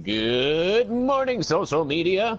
Good morning, social media.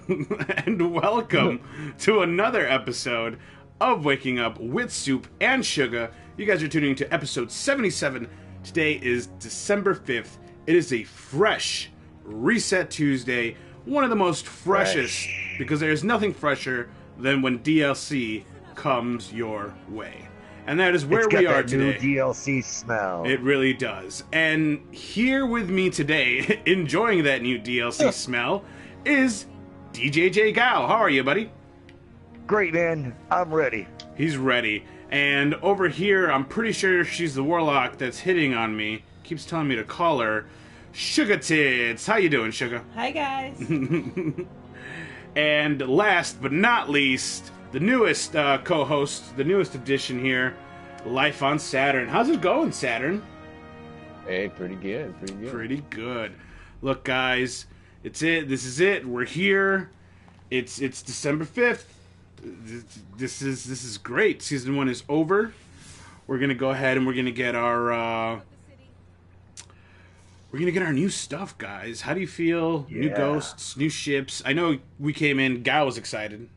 And welcome to another episode of Waking Up with Soop and Sugah. You guys are tuning to episode 77. Today is December 5th. It is a fresh Reset Tuesday. One of the most freshest, because there's nothing fresher than when DLC comes your way. And that is where we are today. New DLC smell. It really does. And here with me today, enjoying that new DLC smell, is DJJ Gao. How are you, buddy? Great, man. I'm ready. He's ready. And over here, I'm pretty sure she's the warlock that's hitting on me. Keeps telling me to call her Sugah Tits. How you doing, Sugah? Hi, guys. And last but not least, the newest co-host, the newest addition here, Life on Saturn. How's it going, Saturn? Hey, pretty good, pretty good. Pretty good. Look, guys, it's it. This is it. We're here. It's December 5th. This is great. Season 1 is over. We're gonna go ahead and we're gonna get our new stuff, guys. How do you feel? Yeah. New ghosts, new ships. I know we came in. Gao was excited.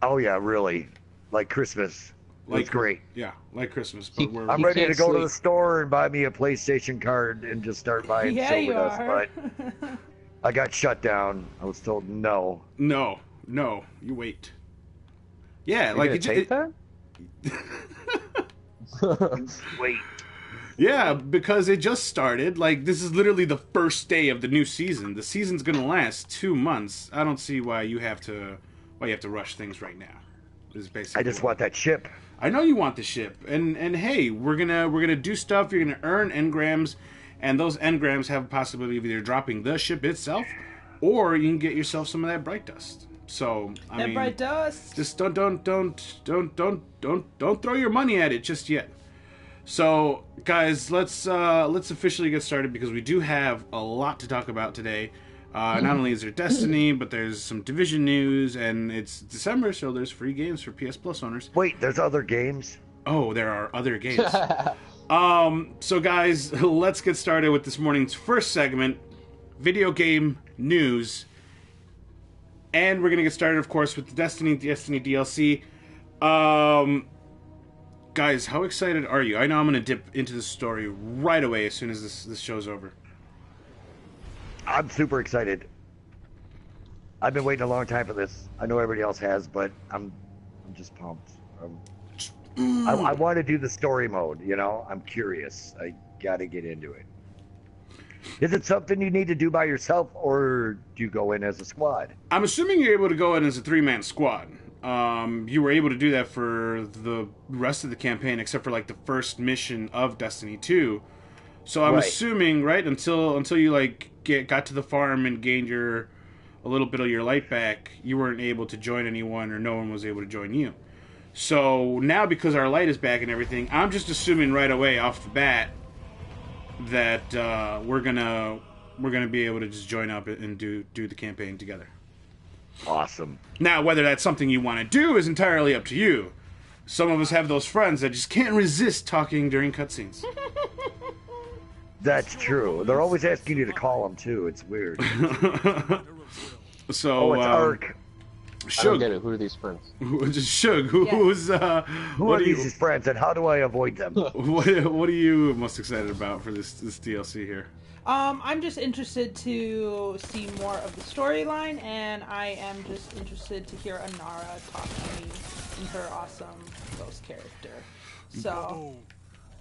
Oh, yeah, really. Like Christmas. It's great. Yeah, like Christmas. But we're I'm ready to can't go to sleep. the store and buy me a PlayStation card and just start buying Yeah, silver you dust. are. But I got shut down. I was told no. no, you wait. Yeah, You like gonna take that? Wait. Yeah, because it just started. Like, this is literally the first day of the new season. The season's gonna last 2 months. I don't see why you have to rush things right now. Is basically I just want that chip. I know you want the ship, and hey, we're gonna do stuff. You're gonna earn engrams, and those engrams have a possibility of either dropping the ship itself, or you can get yourself some of that bright dust. So I That mean, bright dust. just don't throw your money at it just yet. So, guys, let's officially get started because we do have a lot to talk about today. Not only is there Destiny, but there's some Division news, and it's December, so there's free games for PS Plus owners. Wait, there's other games? Oh, there are other games. So, guys, let's get started with this morning's first segment, video game news. And we're going to get started, of course, with the Destiny DLC. Guys, how excited are you? I know I'm going to dip into the story right away as soon as this show's over. I'm super excited. I've been waiting a long time for this. I know everybody else has, but I'm just pumped. I want to do the story mode, you know? I'm curious. I got to get into it. Is it something you need to do by yourself, or do you go in as a squad? I'm assuming you're able to go in as a 3-man squad. You were able to do that for the rest of the campaign, except for like the first mission of Destiny 2. So I'm Right. assuming, right, until you like got to the farm and gained a little bit of your light back, you weren't able to join anyone, or no one was able to join you. So now, because our light is back and everything, I'm just assuming right away off the bat that we're gonna be able to just join up and do the campaign together. Awesome. Now, whether that's something you want to do is entirely up to you. Some of us have those friends that just can't resist talking during cutscenes. That's true. They're always asking you to call them, too. It's weird. So, Oh, it's Ark. I don't get Shug, it. Who are these friends? who's Who what are are you these friends, and how do I avoid them? what are you most excited about for this DLC here? I'm just interested to see more of the storyline, and I am just interested to hear Anara talk to me and her awesome ghost character. So,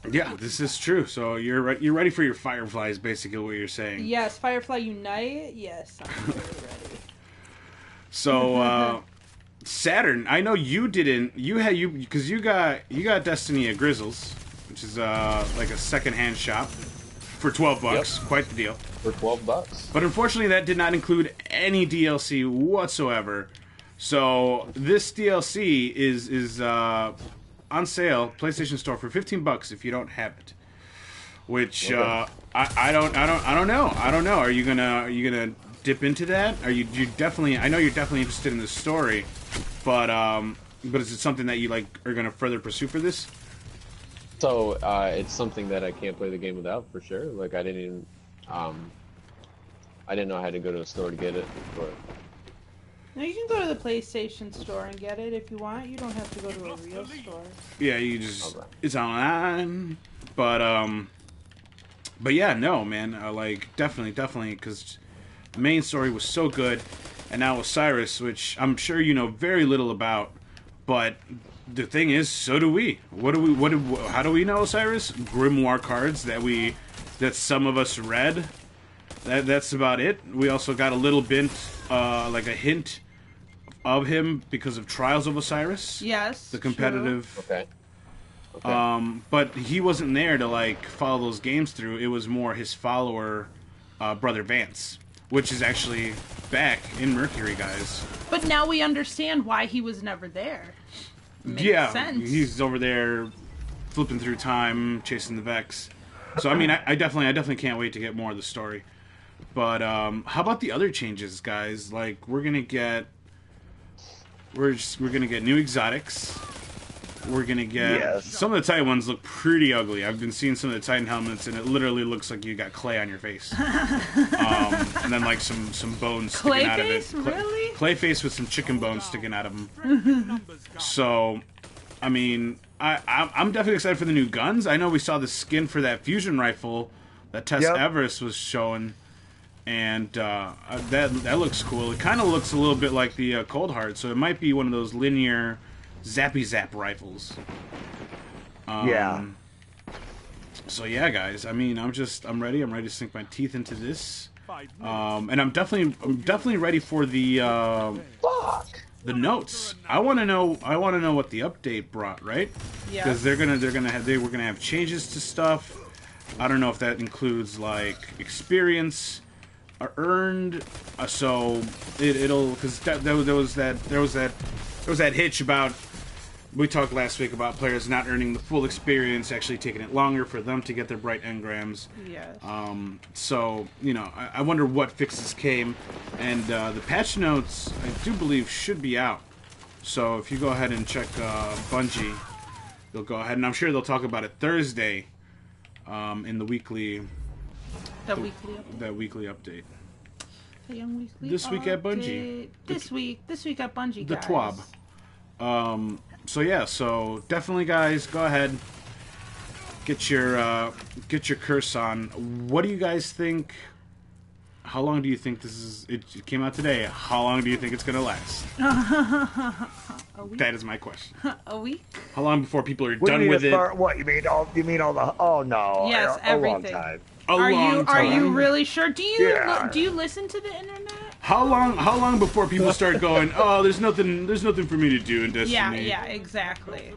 Yeah, this is true. So you're ready for your fireflies, basically what you're saying. yes, Firefly Unite. Yes, I'm very ready. So Saturn, I know you didn't. Because you got Destiny at Grizzles, which is like a secondhand shop for $12. Yep. Quite the deal. For $12. But unfortunately, that did not include any DLC whatsoever. So this DLC is on sale, PlayStation Store, for $15 if you don't have it. Which Okay. I don't know. I don't know. Are you gonna dip into that? Are you definitely? I know you're definitely interested in the story, but is it something that you like are gonna further pursue for this? So it's something that I can't play the game without for sure. Like I didn't even, I didn't know I had to go to a store to get it, but No, you can go to the PlayStation store and get it if you want. You don't have to go to a real store. Yeah, you just Okay. it's online, but yeah, no, man, like definitely, because the main story was so good, and now Osiris, which I'm sure you know very little about, but the thing is, so do we. How do we know Osiris? Grimoire cards that some of us read. That's about it. We also got a little bit, like a hint of him because of Trials of Osiris. Yes. The competitive. okay. Okay. But he wasn't there to like follow those games through. It was more his follower, brother Vance, which is actually back in Mercury, guys. But now we understand why he was never there. Makes sense. He's over there flipping through time, chasing the Vex. So I mean, I definitely can't wait to get more of the story. But how about the other changes, guys? Like we're gonna get new exotics. We're gonna get some of the Titan ones look pretty ugly. I've been seeing some of the Titan helmets, and it literally looks like you got clay on your face. And then like some bones sticking out of it. Clayface, really? Clay face with some chicken bones sticking out of them. So, I mean, I'm definitely excited for the new guns. I know we saw the skin for that fusion rifle that Tess Everest was showing, and that looks cool. It kind of looks a little bit like the Cold Heart, so it might be one of those linear zappy zap rifles. So yeah, guys. I mean, I'm ready. I'm ready to sink my teeth into this. And I'm definitely ready for the notes. I want to know what the update brought, right? Yeah. Because we're gonna have changes to stuff. I don't know if that includes like experience or earned. So it'll because there was that hitch about. We talked last week about players not earning the full experience, actually taking it longer for them to get their bright engrams. Yes. So, you know, I wonder what fixes came. And the patch notes, I do believe, should be out. So if you go ahead and check Bungie, they'll go ahead, and I'm sure they'll talk about it Thursday in the weekly... That weekly update. The young weekly This week at Bungie. This week at Bungie, the guys. TWAB. So yeah, so definitely, guys, go ahead, get your curse on. What do you guys think? How long do you think this is? It came out today. How long do you think it's gonna last? A week? That is my question. A week? How long before people are What do done you mean with as it? far- What you mean? You mean all the? Oh no! Yes, a long everything. time. Are Time. you really sure? Do you Yeah. do you listen to the internet? How long before people start going? Oh, there's nothing for me to do in Destiny. Yeah, exactly.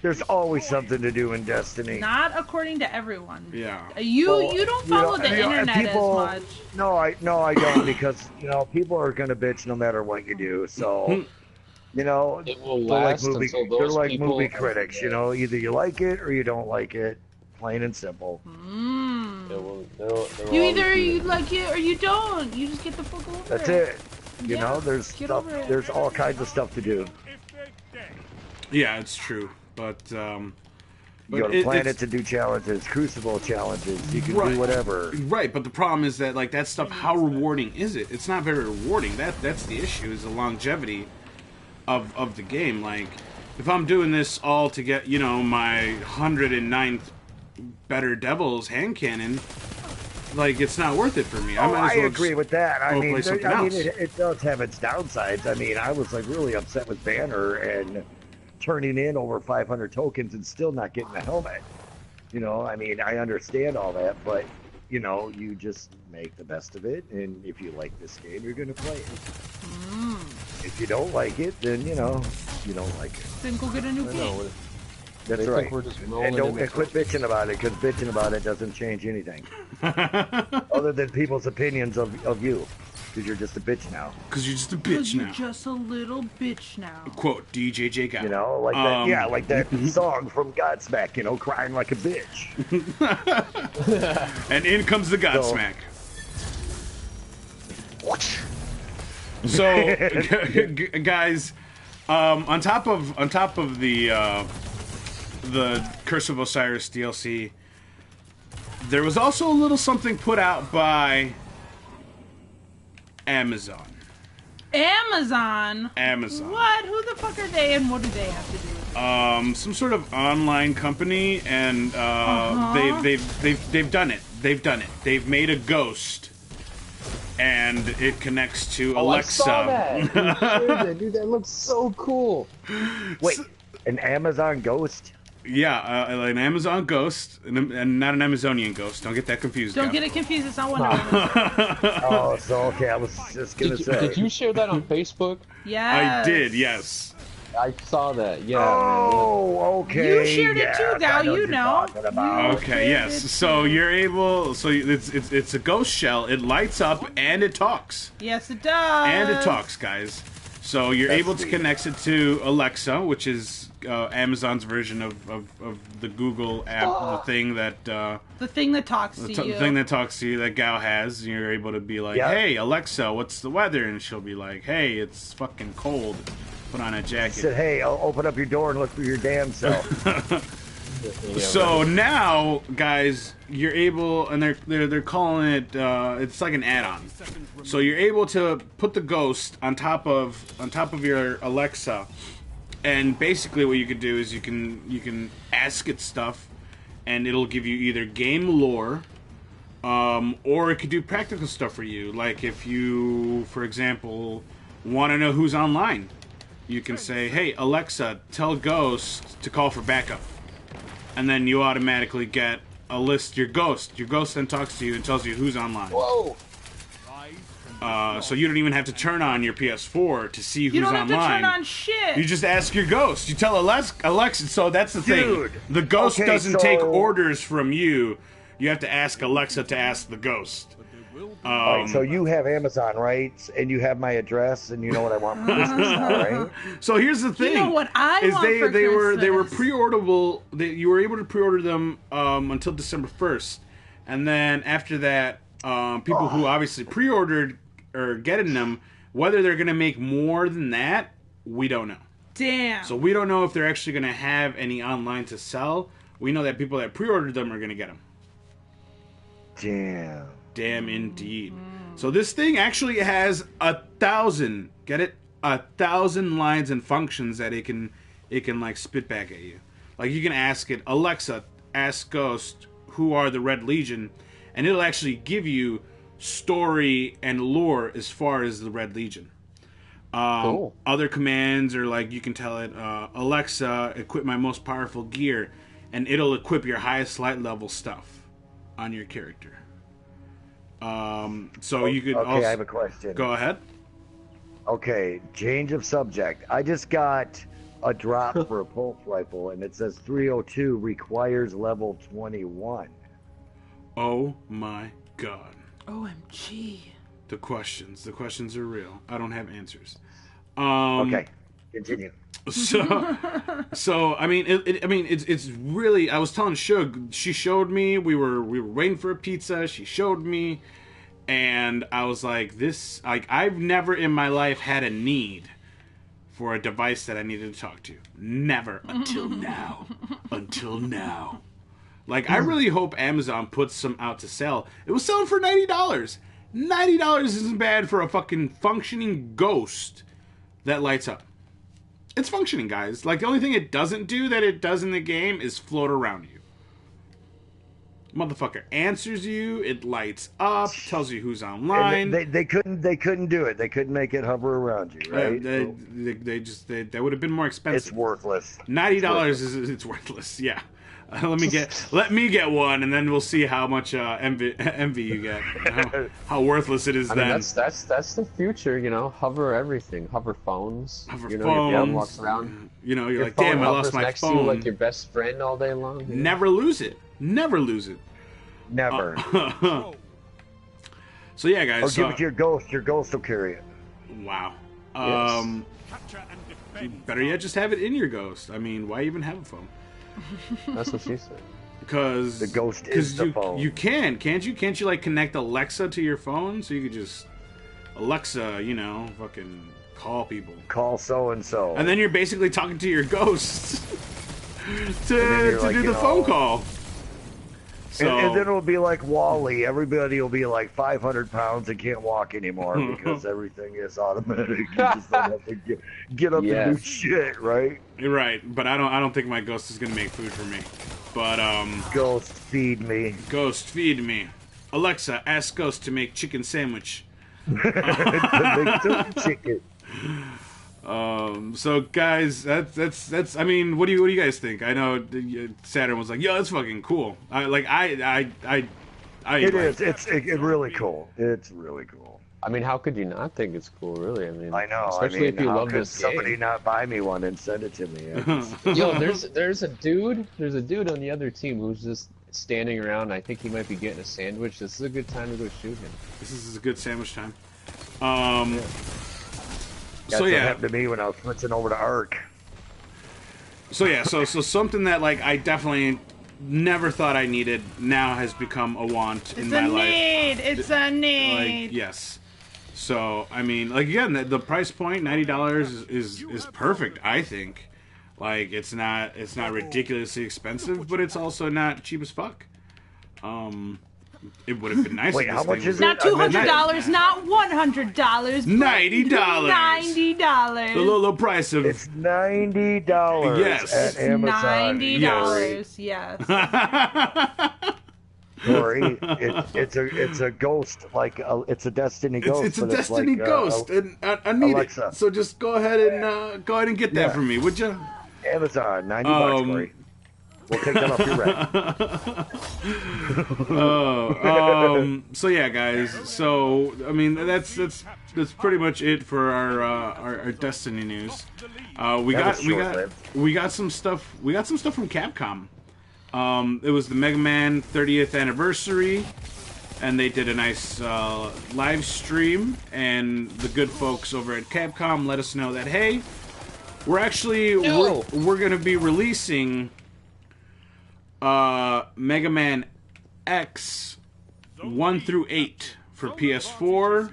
There's always something to do in Destiny. Not according to everyone. Yeah. You don't follow the internet people, as much. No, I don't because people are gonna bitch no matter what you do. So It will they're last until those they're like people... movie critics. Either you like it or you don't like it. Plain and simple. You either you like it or you don't. You just get the fuck over That's it. it. There's get stuff. over it. There's all kinds of stuff to do. Yeah, it's true, but You go to Planet to do challenges, Crucible challenges. You can do whatever. Right, but the problem is that like that stuff. How rewarding is it? It's not very rewarding. That's the issue. Is the longevity of the game. Like, if I'm doing this all to get my 109th better Devil's hand cannon, like it's not worth it for me. I agree with that. I mean, else. it does have its downsides. I mean, I was like really upset with Banner and turning in over 500 tokens and still not getting a helmet. I mean, I understand all that, but you just make the best of it. And if you like this game, you're gonna play it. If you don't like it, then you don't like it. Then go get a new game. That's They right. think we're just And rolling don't in quit bitching about it, because bitching about it doesn't change anything. Other than people's opinions of you. Because you're just a bitch now. Because you're just a bitch now. You're just a little bitch now. Quote DJJ guy. Like that. Yeah, like that song from Godsmack. Crying like a bitch. And in comes the Godsmack. So, guys, on top of the Curse of Osiris DLC, there was also a little something put out by Amazon. Amazon? Amazon. What? Who the fuck are they, and what do they have to do with it? Some sort of online company, and they've done it. They've done it. They've made a ghost, and it connects to Alexa. I saw that. You shared that, dude. That looks so cool. Wait, an Amazon ghost? Yeah, an Amazon ghost, and not an Amazonian ghost. Don't get that confused. Don't get it confused. It's not Wonder Woman. Oh, so okay. I was just gonna say. Did you share that on Facebook? Yes. I did. Yes. I saw that. Yeah. Oh, okay. You shared it too, Gal. You know. Okay. Yes. So you're able. So it's a ghost shell. It lights up and it talks. Yes, it does. And it talks, guys. So you're able to connect it to Alexa, which is Amazon's version of the Google app, the thing that talks to you. The thing that talks to you that Gal has. You're able to be like, "Hey Alexa, what's the weather?" And she'll be like, "Hey, it's fucking cold. Put on a jacket." She said, "Hey, I'll open up your door and look for your damn self." So now, guys, you're able, and they're calling it. It's like an add-on. So you're able to put the ghost on top of your Alexa, and basically what you could do is you can ask it stuff, and it'll give you either game lore, or it could do practical stuff for you. Like if you, for example, want to know who's online, you can say, "Hey Alexa, tell Ghost to call for backup." And then you automatically get a list. Your ghost then talks to you and tells you who's online. Whoa! So you don't even have to turn on your PS4 to see who's online. You don't have to turn on shit. You just ask your ghost. You tell Alexa. So that's the Dude. thing. The ghost doesn't take orders from you. You have to ask Alexa to ask the ghost. All right, so you have Amazon, right? And you have my address, and you know what I want for Christmas now, right? So here's the thing: you know what I is want for they were Christmas. pre-orderable. You were able to pre-order them until December 1st, and then after that, people who obviously pre-ordered are getting them. Whether they're going to make more than that, we don't know. Damn. So we don't know if they're actually going to have any online to sell. We know that people that pre-ordered them are going to get them. Damn. Damn indeed. So this thing actually has 1,000, get it? 1,000 lines and functions that it can like spit back at you. Like you can ask it, Alexa, ask Ghost, who are the Red Legion? And it'll actually give you story and lore as far as the Red Legion. Cool. Other commands are like, you can tell it, Alexa, equip my most powerful gear, and it'll equip your highest light level stuff on your character. So you could Okay, also... I have a question. Go ahead. Okay, change of subject. I just got a drop for a pulse rifle, and it says 302 requires level 21. Oh my god. OMG. The questions are real. I don't have answers. Okay, continue. So I mean, it's really. I was telling Shug, she showed me. We were waiting for a pizza. She showed me, and I was like, this. Like, I've never in my life had a need for a device that I needed to talk to. Never until now. Until now. Like, I really hope Amazon puts some out to sell. It was selling for $90. $90 isn't bad for a fucking functioning ghost that lights up. It's functioning, guys. Like, the only thing it doesn't do that it does in the game is float around you. Motherfucker answers you, it lights up, tells you who's online. They couldn't do it. They couldn't make it hover around you, right? They would have been more expensive. It's worthless. $90 it's worthless. Yeah. Let me get one, and then we'll see how much envy you get. How worthless it is. I then mean, that's the future, you know. Hover everything. Hover phones. Hover you know, phones. Your phone walks around. You know, you're your like, damn, I lost my next phone. To you like your best friend all day long. You know? Never lose it. Never lose it. Never. So yeah, guys. Or give it to your ghost. Your ghost will carry it. Wow. Yes. Better yet, just have it in your ghost. I mean, why even have a phone? That's what she said. Because the ghost is the phone. You can't you like connect Alexa to your phone so you could just Alexa, you know, fucking call people. Call so and so. And then you're basically talking to your ghost to like, do the phone call. So And then it'll be like Wall-E. Everybody will be like 500 pounds and can't walk anymore because everything is automatic. You just don't have to get up and do Yes. shit, right? you're right, but I don't think my ghost is gonna make food for me. But Ghost, feed me. Ghost, feed me. Alexa, ask Ghost to make chicken sandwich. To make some chicken. So guys, that's. I mean, what do you guys think? I know Saturn was like, "Yo, that's fucking cool." It is. It's really cool. It's really cool. I mean, how could you not think it's cool, really? I mean, I know. especially if you how love could this somebody game. not buy me one and send it to me? Yo, there's a dude on the other team who's just standing around. I think he might be getting a sandwich. This is a good time to go shoot him. This is a good sandwich time. That's So what yeah, happened to me when I was switching over to Arc. so something that like I definitely never thought I needed now has become a want in It's my a life. need. It's a need. Like yes. So I mean, like again, the price point $90 is perfect. I think, like it's not ridiculously expensive, but it's also not cheap as fuck. It would have been nice. Wait, if how this much thing is was- it? Not $200, not $100. $90. $90. The low price of It's $90 Yes. at Amazon. $90. Yes. Corey, it's a ghost, like it's a Destiny ghost. It's a but Destiny like, ghost, and I need Alexa. it. So just go ahead and get that Yeah. for me, would you? Amazon, $90, Corey. We'll take that off your rent. So yeah, guys. So I mean, that's pretty much it for our Destiny news. We That got was short-lived. some stuff. We got some stuff from Capcom. It was the Mega Man 30th anniversary, and they did a nice live stream. And the good folks over at Capcom let us know that hey, we're actually we're gonna be releasing Mega Man X 1 through 8 for PS4,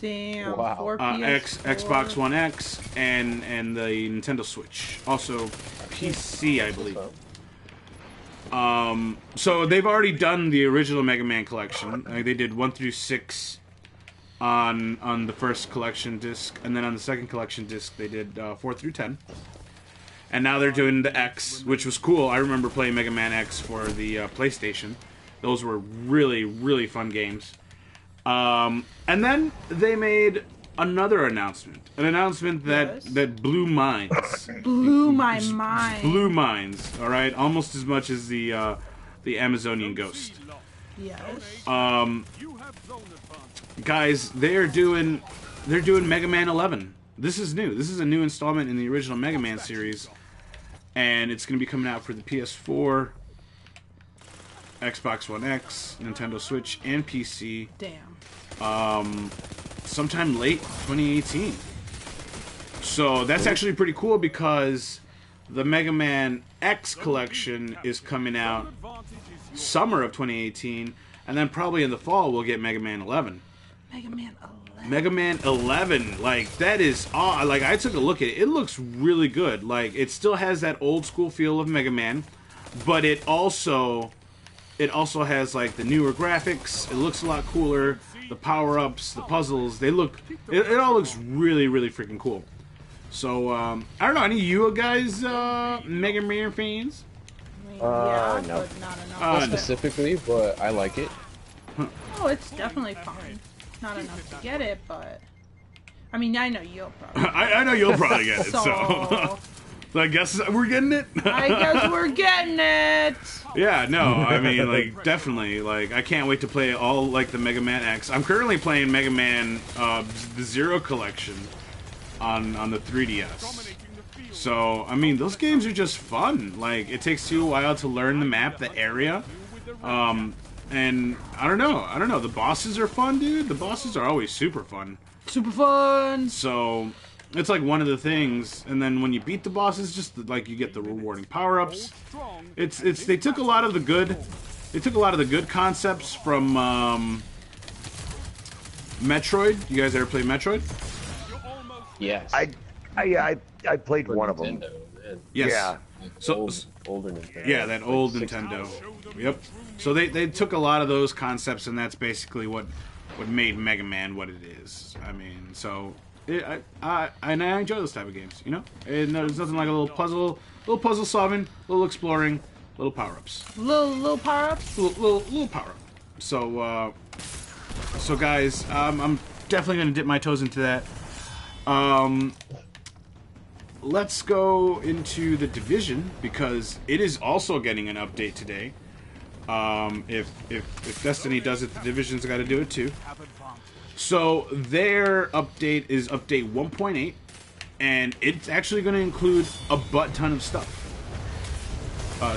Damn. Wow. 4 Xbox One X, and the Nintendo Switch. Also PC, I believe. So they've already done the original Mega Man collection. They did 1 through 6 on the first collection disc, and then on the second collection disc they did 4 through 10. And now they're doing the X, which was cool. I remember playing Mega Man X for the PlayStation. Those were really, really fun games. And then they made another announcement. An announcement Yes. that blew minds. Blew my mind. Blew minds, alright? Almost as much as the Amazonian Ghost. Yes. Guys, they're doing Mega Man 11. This is new. This is a new installment in the original Mega Man series. And it's going to be coming out for the PS4, Xbox One X, Nintendo Switch, and PC Damn. sometime late 2018. So that's actually pretty cool because the Mega Man X collection is coming out summer of 2018, and then probably in the fall we'll get Mega Man 11. Mega Man 11. Mega Man 11, like that is like I took a look at it. It looks really good. Like it still has that old school feel of Mega Man, but it also has like the newer graphics. It looks a lot cooler. The power-ups, the puzzles, it all looks really, really freaking cool. So I don't know, any of you guys Mega Man fans? I mean, yeah, no. but not enough. Not specifically, but I like it. Oh, it's definitely fun. Not enough to get it, but I mean, I know you'll probably. I know you'll probably get it. So So I guess we're getting it. I guess we're getting it. Yeah, no, I mean, like, definitely, like, I can't wait to play all, like, the Mega Man X. I'm currently playing Mega Man, the Zero Collection on the 3DS. So, I mean, those games are just fun. Like, it takes you a while to learn the map, the area, and I don't know, the bosses are fun, dude. The bosses are always super fun. Super fun. So, it's like one of the things, and then when you beat the bosses, just like you get the rewarding power-ups. They took a lot of the good concepts from Metroid. You guys ever play Metroid? Yes. I played For one of them. Nintendo, man. Yes. Yeah. So Old older Nintendo. Yeah, that like old 60. Nintendo. Yep. So they took a lot of those concepts, and that's basically what made Mega Man what it is. I mean, so I enjoy those type of games. You know, and there's nothing like a little puzzle solving, little exploring, little power ups. Little power ups. Little power up. So so guys, I'm definitely gonna dip my toes into that. Let's go into the Division, because it is also getting an update today. If Destiny does it, the Division's got to do it too. So their update is update 1.8, and it's actually going to include a butt ton of stuff.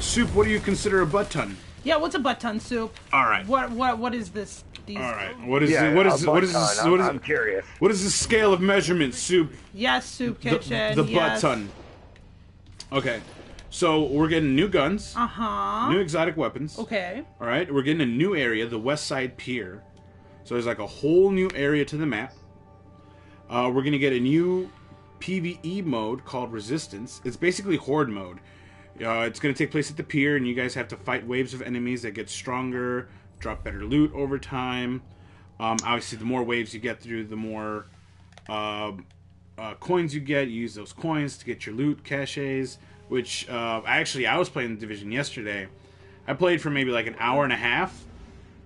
Soup, what do you consider a butt ton? Yeah, what's a butt ton, Soup? All right. What is this? All right. What is I'm curious. What is the scale of measurement, Soup? Yes, Soopkichen. The yes. butt ton. Okay. So we're getting new guns. New exotic weapons. Okay. All right. We're getting a new area, the West Side Pier. So there's like a whole new area to the map. We're gonna get a new PvE mode called Resistance. It's basically Horde mode. It's gonna take place at the pier, and you guys have to fight waves of enemies that get stronger, drop better loot over time. Obviously, the more waves you get through, the more coins you get. You use those coins to get your loot caches, which I was playing the Division yesterday. I played for maybe like an hour and a half.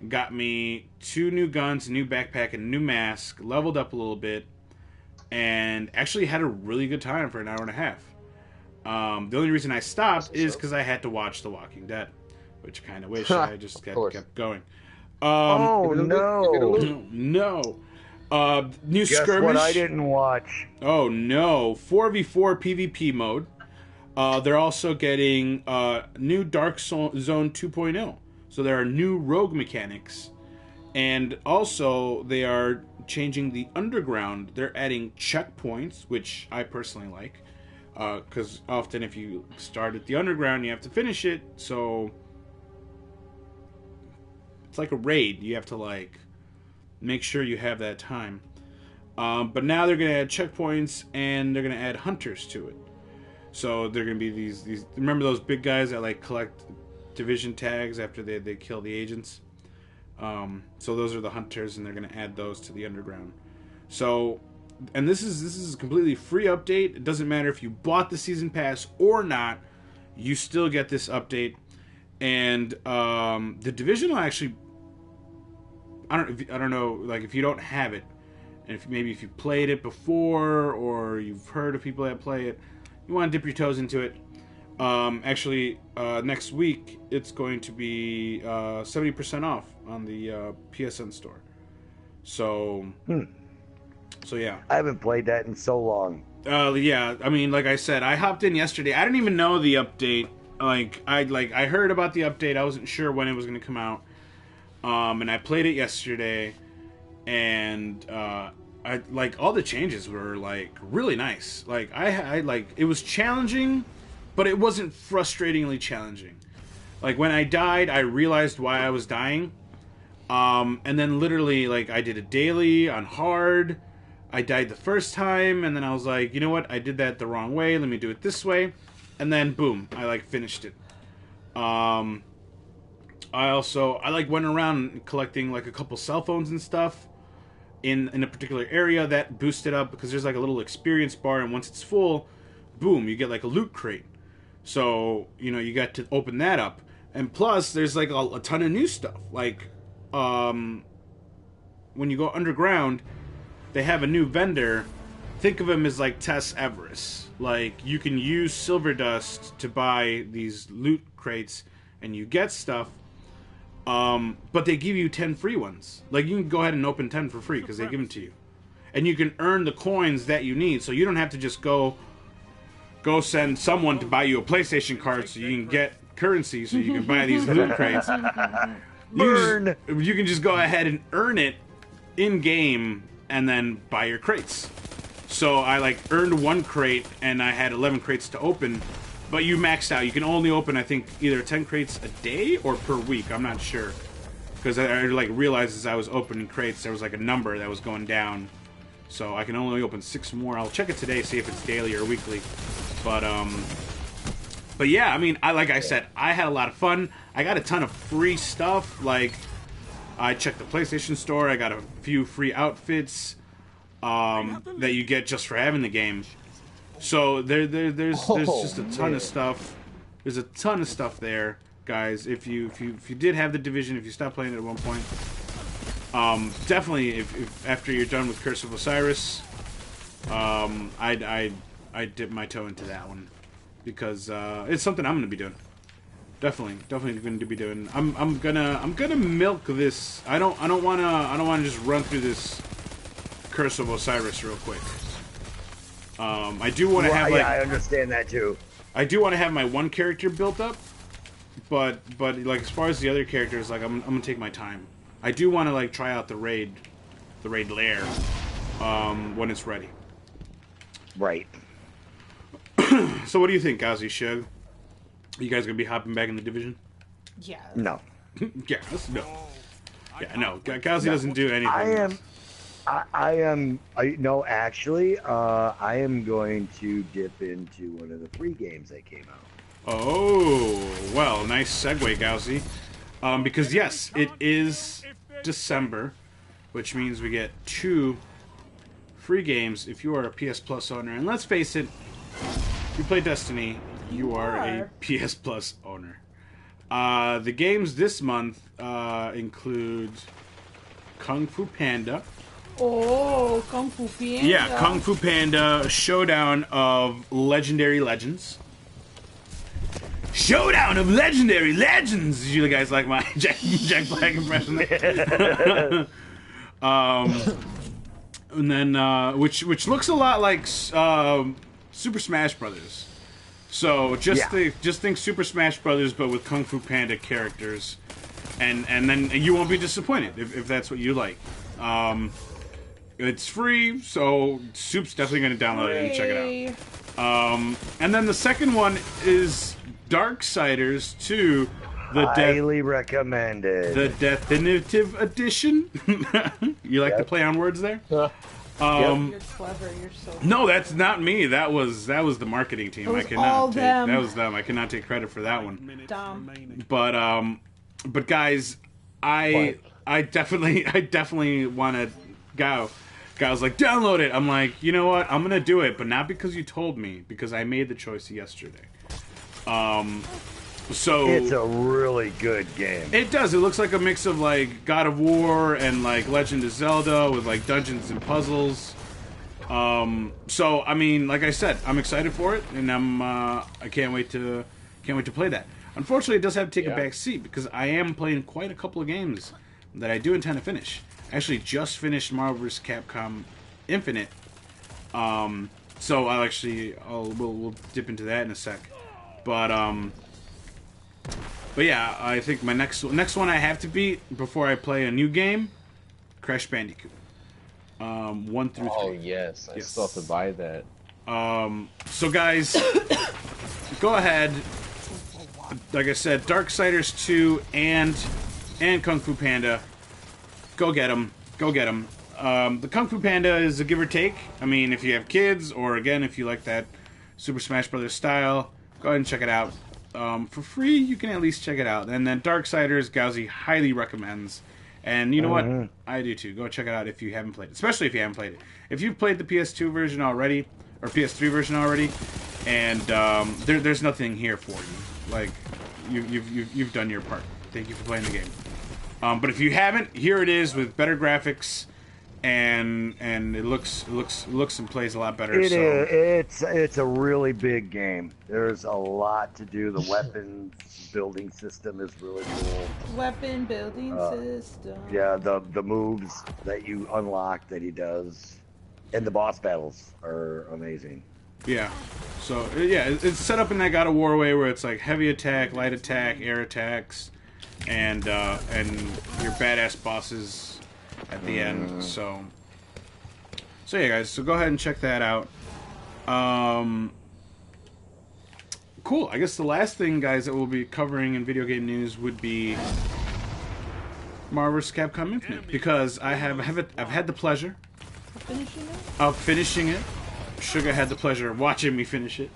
Got me 2 new guns, a new backpack, and a new mask. Leveled up a little bit, and actually had a really good time for an hour and a half. The only reason I stopped is because I had to watch The Walking Dead, which I kind of wish I just kept going. Oh no! No. New Guess skirmish. what I didn't watch. Oh no! 4v4 PvP mode. They're also getting new Dark Zone 2.0. So there are new rogue mechanics, and also they are changing the underground. They're adding checkpoints, which I personally like, because often if you start at the underground, you have to finish it. So it's like a raid. You have to like make sure you have that time. But now they're going to add checkpoints, and they're going to add hunters to it. So they're going to be these. Remember those big guys that like collect Division tags after they kill the agents? So those are the hunters, and they're going to add those to the underground. So, and this is a completely free update. It doesn't matter if you bought the season pass or not. You still get this update. And the Division will actually, I don't know, like if you don't have it, and if you played it before, or you've heard of people that play it, you want to dip your toes into it. Next week it's going to be 70% off on the PSN store. So yeah. I haven't played that in so long. Yeah. I mean, like I said, I hopped in yesterday. I didn't even know the update. I heard about the update. I wasn't sure when it was going to come out. And I played it yesterday, and I like all the changes were like really nice. Like I like it was challenging, but it wasn't frustratingly challenging. Like when I died, I realized why I was dying. And then literally like I did a daily on hard. I died the first time, and then I was like, you know what? I did that the wrong way. Let me do it this way. And then boom, I like finished it. I like went around collecting like a couple cell phones and stuff in a particular area that boosted up, because there's like a little experience bar, and once it's full, boom, you get like a loot crate. So, you know, you got to open that up. And plus, there's like a ton of new stuff. Like, when you go underground, they have a new vendor. Think of him as like Tess Everest. Like, you can use silver dust to buy these loot crates, and you get stuff. But they give you 10 free ones. Like, you can go ahead and open 10 for free, because they give them to you. And you can earn the coins that you need, so you don't have to just go send someone to buy you a PlayStation card so you can get currency so you can buy these loot crates. You can just go ahead and earn it in-game and then buy your crates. So I, like, earned 1 crate, and I had 11 crates to open. But you maxed out. You can only open, I think, either 10 crates a day or per week. I'm not sure. Because I like, realized as I was opening crates, there was, like, a number that was going down. So I can only open 6 more. I'll check it today, see if it's daily or weekly. But, But yeah, I mean, like I said, I had a lot of fun. I got a ton of free stuff. Like, I checked the PlayStation Store. I got a few free outfits that you get just for having the game. So there's just a ton of stuff. There's a ton of stuff there, guys. If you did have the Division, if you stopped playing it at one point, definitely if after you're done with Curse of Osiris, I'd dip my toe into that one because it's something I'm gonna be doing. Definitely going to be doing. I'm gonna milk this. I don't wanna just run through this Curse of Osiris real quick. I do want to have like. Yeah, I understand that too. I do want to have my one character built up, but like as far as the other characters, like I'm gonna take my time. I do want to like try out the raid lair, when it's ready. Right. So what do you think, Gazi, Shug? You guys gonna be hopping back in the Division? Yeah. No. Yes, no. Yeah, no. Gazi doesn't do anything. No, actually, I am going to dip into one of the free games that came out. Oh, well, nice segue, Gazi. Because yes, it is December, which means we get 2 free games if you are a PS Plus owner. And let's face it, if you play Destiny, you are a PS Plus owner. The games this month include Kung Fu Panda. Oh, Kung Fu Panda. Yeah, Kung Fu Panda, Showdown of Legendary Legends. Showdown of Legendary Legends! You guys like my Jack Black impression? And then, which looks a lot like Super Smash Brothers. So just think Super Smash Brothers, but with Kung Fu Panda characters, and then you won't be disappointed if that's what you like. It's free, so Soup's definitely going to download it and check it out. And then the second one is Darksiders 2, highly recommended. The definitive edition. You like to play on words there? You're clever. You're so. No, that's not me. That was the marketing team. I cannot take them. That was them. I cannot take credit for that one. Dumb. But guys, I definitely want to go. Guy was like, download it. I'm like, you know what? I'm gonna do it, but not because you told me, because I made the choice yesterday. So it's a really good game. It does. It looks like a mix of like God of War and like Legend of Zelda with like dungeons and puzzles. So I mean, like I said, I'm excited for it, and I can't wait to play that. Unfortunately, it does have to take a back seat because I am playing quite a couple of games that I do intend to finish. I actually just finished Marvel vs. Capcom Infinite. So we'll dip into that in a sec. But yeah, I think my next one I have to beat before I play a new game, Crash Bandicoot. 1 through 3. Oh yes, I still have to buy that. So guys, go ahead. Like I said, Darksiders 2 and Kung Fu Panda. Go get them. Go get them. The Kung Fu Panda is a give or take. I mean, if you have kids, or again, if you like that Super Smash Brothers style, go ahead and check it out. For free, you can at least check it out. And then Darksiders, Gauzy highly recommends. And you know what? I do too. Go check it out if you haven't played it. Especially if you haven't played it. If you've played the PS2 version already, or PS3 version already, and there's nothing here for you. Like, you've done your part. Thank you for playing the game. But if you haven't, here it is with better graphics, and it looks and plays a lot better. It's a really big game. There's a lot to do. The weapons building system is really cool. Weapon building system. Yeah, the moves that you unlock that he does, and the boss battles are amazing. Yeah. So yeah, it's set up in that God of War way where it's like heavy attack, light attack, air attacks, and your badass bosses at the end. So yeah, guys. So go ahead and check that out. Cool. I guess the last thing, guys, that we'll be covering in video game news would be Marvel vs. Capcom Infinite, because I've had the pleasure of finishing it. Sugah had the pleasure of watching me finish it.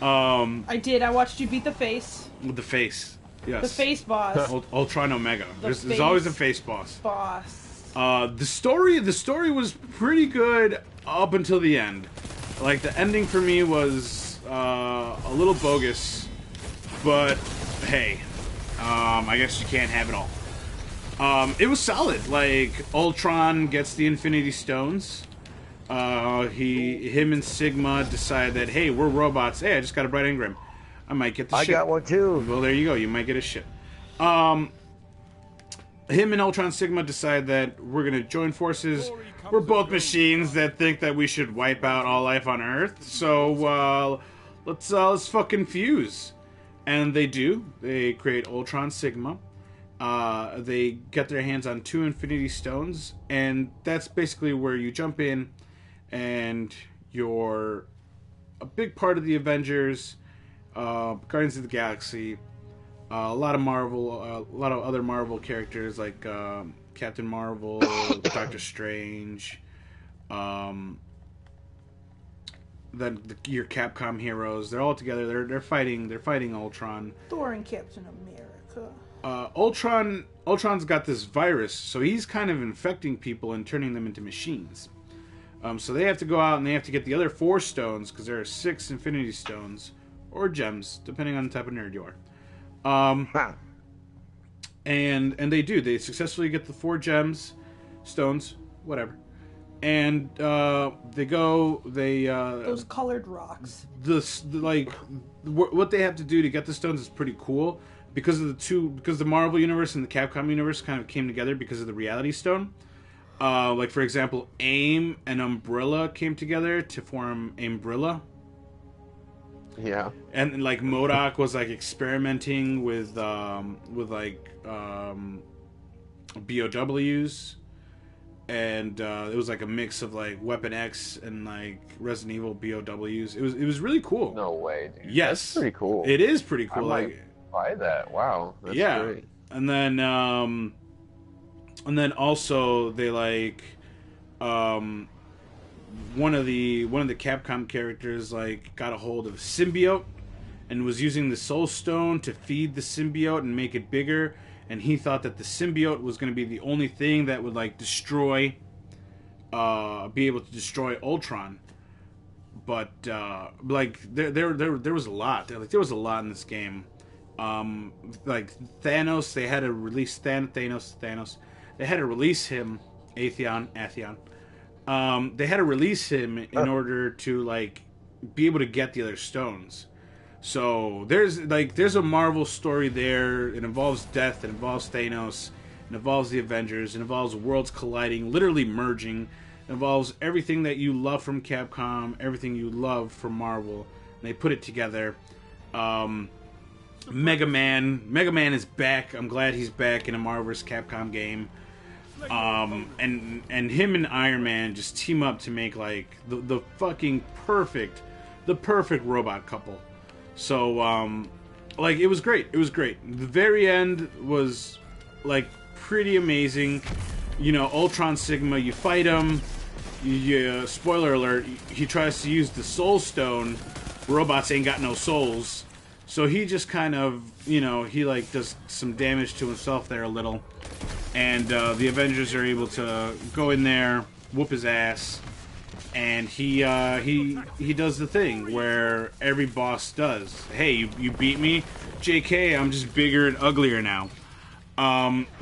I did. I watched you beat the face. With the face. Yes. The face boss. Ultron Omega. There's always a face boss. The story was pretty good up until the end. Like, the ending for me was a little bogus, but hey, I guess you can't have it all. It was solid. Like, Ultron gets the Infinity Stones. Him and Sigma decide that, hey, we're robots. Hey, I just got a bright engram. I might get the ship. I got one too. Well, there you go. You might get a ship. Him and Ultron Sigma decide that we're gonna join forces. We're both machines that think that we should wipe out all life on Earth. So let's fucking fuse. And they do. They create Ultron Sigma. They get their hands on 2 Infinity Stones, and that's basically where you jump in, and you're a big part of the Avengers, Guardians of the Galaxy, a lot of Marvel, a lot of other Marvel characters like Captain Marvel, Doctor Strange, then your Capcom heroes. They're all together. They're fighting Ultron. Thor and Captain America. Ultron's got this virus, so he's kind of infecting people and turning them into machines. So they have to go out and they have to get the other 4 stones, because there are 6 Infinity Stones, or gems, depending on the type of nerd you are. And they do. They successfully get the 4 stones, whatever. And they go. Those colored rocks. What they have to do to get the stones is pretty cool. Because the Marvel universe and the Capcom universe kind of came together because of the Reality Stone. Like, for example, AIM and Umbrella came together to form A.I.Mbrella. Yeah. And like MODOK was like experimenting with BOWs, and it was like a mix of like Weapon X and like Resident Evil BOWs. It was really cool. No way, dude. Yes, that's pretty cool. It is pretty cool. I might buy that. Wow, that's great. And then also they like one of the Capcom characters like got a hold of a symbiote and was using the Soul Stone to feed the symbiote and make it bigger, and he thought that the symbiote was going to be the only thing that would like be able to destroy Ultron. But like there was a lot. There was a lot in this game. Like Thanos, they had to release Thanos. They had to release him, Atheon. They had to release him in order to like be able to get the other stones. So there's a Marvel story there. It involves death. It involves Thanos. It involves the Avengers. It involves worlds colliding, literally merging. It involves everything that you love from Capcom, everything you love from Marvel. And they put it together. Mega Man is back. I'm glad he's back in a Marvel vs. Capcom game. And him and Iron Man just team up to make like the fucking perfect robot couple. So like it was great. It was great. The very end was like pretty amazing. You know, Ultron Sigma, you fight him. Spoiler alert, he tries to use the Soul Stone. Robots ain't got no souls. So he just kind of, you know, he like does some damage to himself there a little. And the Avengers are able to go in there, whoop his ass, and he does the thing where every boss does. Hey, you beat me, JK. I'm just bigger and uglier now.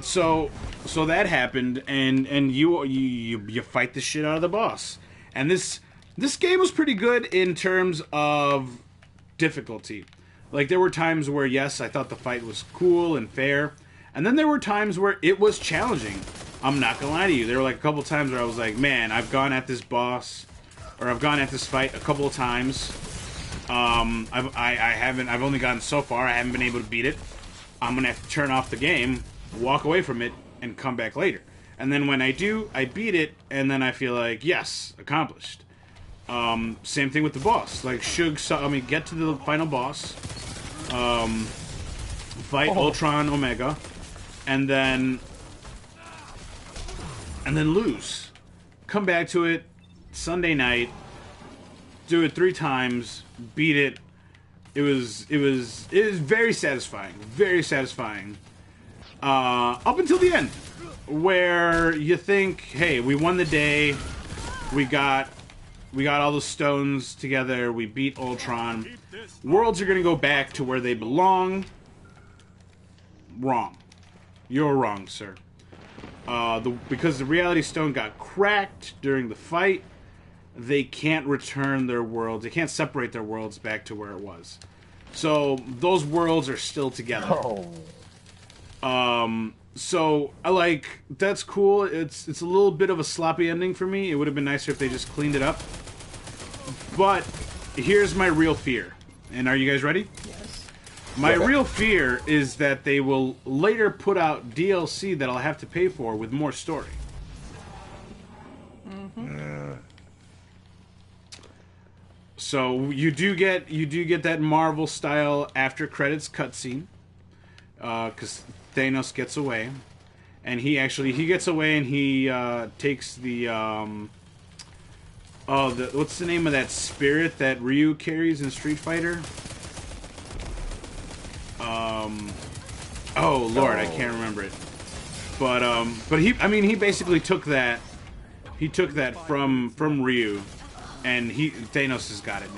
So that happened, and you fight the shit out of the boss. And this game was pretty good in terms of difficulty. Like, there were times where, yes, I thought the fight was cool and fair. And then there were times where it was challenging. I'm not gonna lie to you. There were like a couple times where I was like, man, I've gone at this boss, or I've gone at this fight a couple of times. I've only gotten so far. I haven't been able to beat it. I'm gonna have to turn off the game, walk away from it, and come back later. And then when I do, I beat it, and then I feel like, yes, accomplished. Same thing with the boss. Like, Sugah saw me get to the final boss, fight Ultron Omega, and then lose. Come back to it Sunday night, do it 3 times, beat it, It was very satisfying, very satisfying. Up until the end, where you think, hey, we won the day, we got all the stones together, we beat Ultron. Worlds are going to go back to where they belong. Wrong. You're wrong, sir. Because the Reality Stone got cracked during the fight, they can't return their worlds. They can't separate their worlds back to where it was. So those worlds are still together. Oh. So that's cool. It's a little bit of a sloppy ending for me. It would have been nicer if they just cleaned it up. But here's my real fear. And are you guys ready? Yes. My real fear is that they will later put out DLC that I'll have to pay for with more story. So you do get that Marvel style after credits cutscene, because Thanos gets away, and he gets away and he takes the what's the name of that spirit that Ryu carries in Street Fighter? Oh Lord, I can't remember it. But he basically took that. He took that from Ryu, and Thanos has got it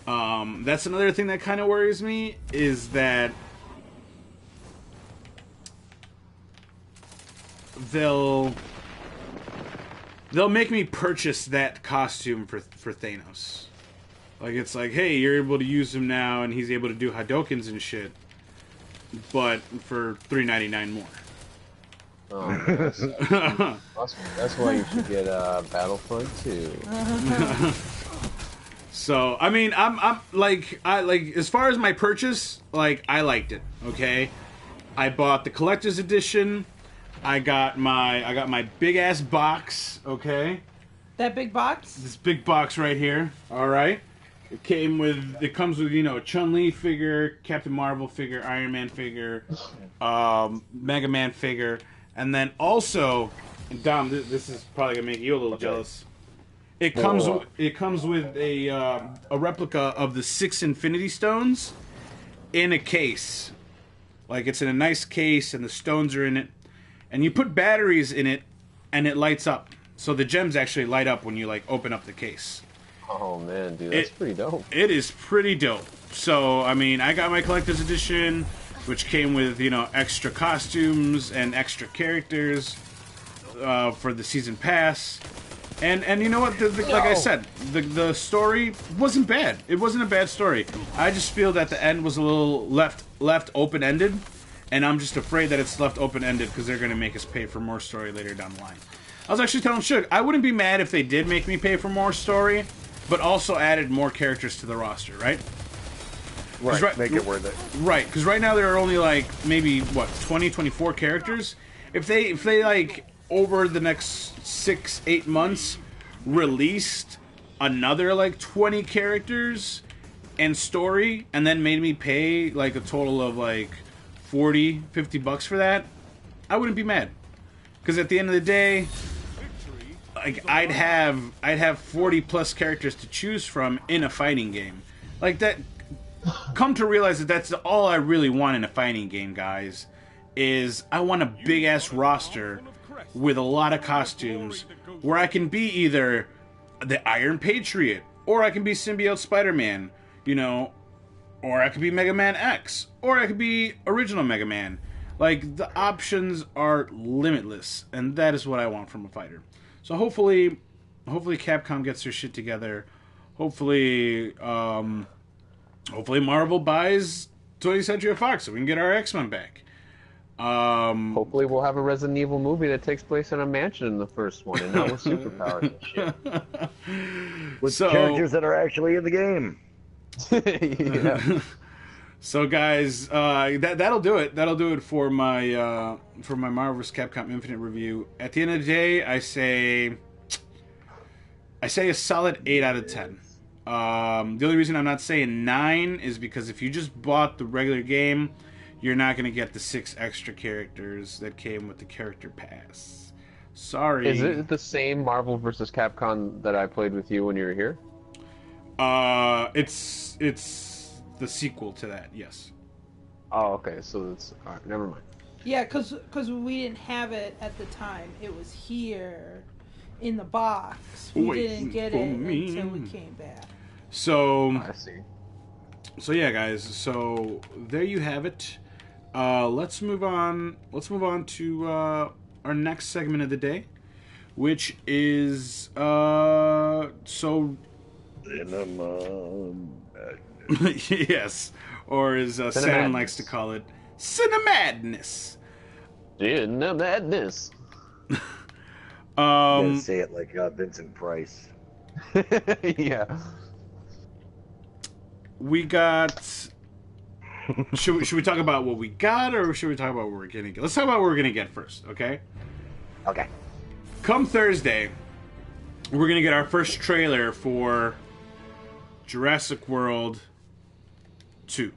now. That's another thing that kind of worries me, is that they'll make me purchase that costume for Thanos. Like, it's like, hey, you're able to use him now, and he's able to do Hadokens and shit, but for $3.99 more. Oh, that's why you should get Battlefront 2. So, I mean, I'm like, as far as my purchase, like, I liked it. Okay, I bought the collector's edition. I got my big ass box. Okay, That big box? this big box right here. All right, it comes with a Chun-Li figure, Captain Marvel figure, Iron Man figure, Mega Man figure. And then also, Dom, this is probably gonna make you a little jealous. It comes with a replica of the 6 Infinity Stones in a case. Like, it's in a nice case, and the stones are in it. And you put batteries in it, and it lights up. So the gems actually light up when you open up the case. Oh man, dude, that's pretty dope. It is pretty dope. So I mean, I got my collector's edition, which came with extra costumes and extra characters for the season pass. And you know what? Like I said, the story wasn't bad. It wasn't a bad story. I just feel that the end was a little left open ended, and I'm just afraid that it's left open ended because they're going to make us pay for more story later down the line. I was actually telling Sugah, I wouldn't be mad if they did make me pay for more story, but also added more characters to the roster, right? Right, make it worth it. Right, because right now there are only maybe 20, 24 characters. If they over the next 6-8 months released another 20 characters and story, and then made me pay a total of $40-50 for that, I wouldn't be mad. Because at the end of the day, I'd have 40 plus characters to choose from in a fighting game. That. Come to realize that that's all I really want in a fighting game, guys, is I want a big-ass roster with a lot of costumes where I can be either the Iron Patriot, or I can be Symbiote Spider-Man, or I could be Mega Man X, or I could be original Mega Man. The options are limitless, and that is what I want from a fighter. So hopefully Capcom gets their shit together. Hopefully Marvel buys 20th Century Fox so we can get our X-Men back. Hopefully we'll have a Resident Evil movie that takes place in a mansion in the first one, and not with superpowers and shit. With characters that are actually in the game. Yeah. So guys, that'll do it. That'll do it for my Marvel vs. Capcom Infinite review. At the end of the day, I say a solid 8 out of 10. The only reason I'm not saying 9 is because if you just bought the regular game, you're not going to get the 6 extra characters that came with the character pass. Sorry. Is it the same Marvel vs. Capcom that I played with you when you were here? It's the sequel to that. Yes. Oh, okay. So that's all right. Never mind. Yeah, because we didn't have it at the time. It was here in the box. We didn't get it until we came back. So I see. So yeah, guys. So there you have it. Let's move on. Let's move on to our next segment of the day, which is yes, or as Sam likes to call it, Cinemadness. Cinemadness. You gotta say it like Vincent Price. Yeah. We got. Should we talk about what we got, or should we talk about what we're gonna get? Let's talk about what we're gonna get first, okay? Okay. Come Thursday, we're gonna get our first trailer for Jurassic World 2.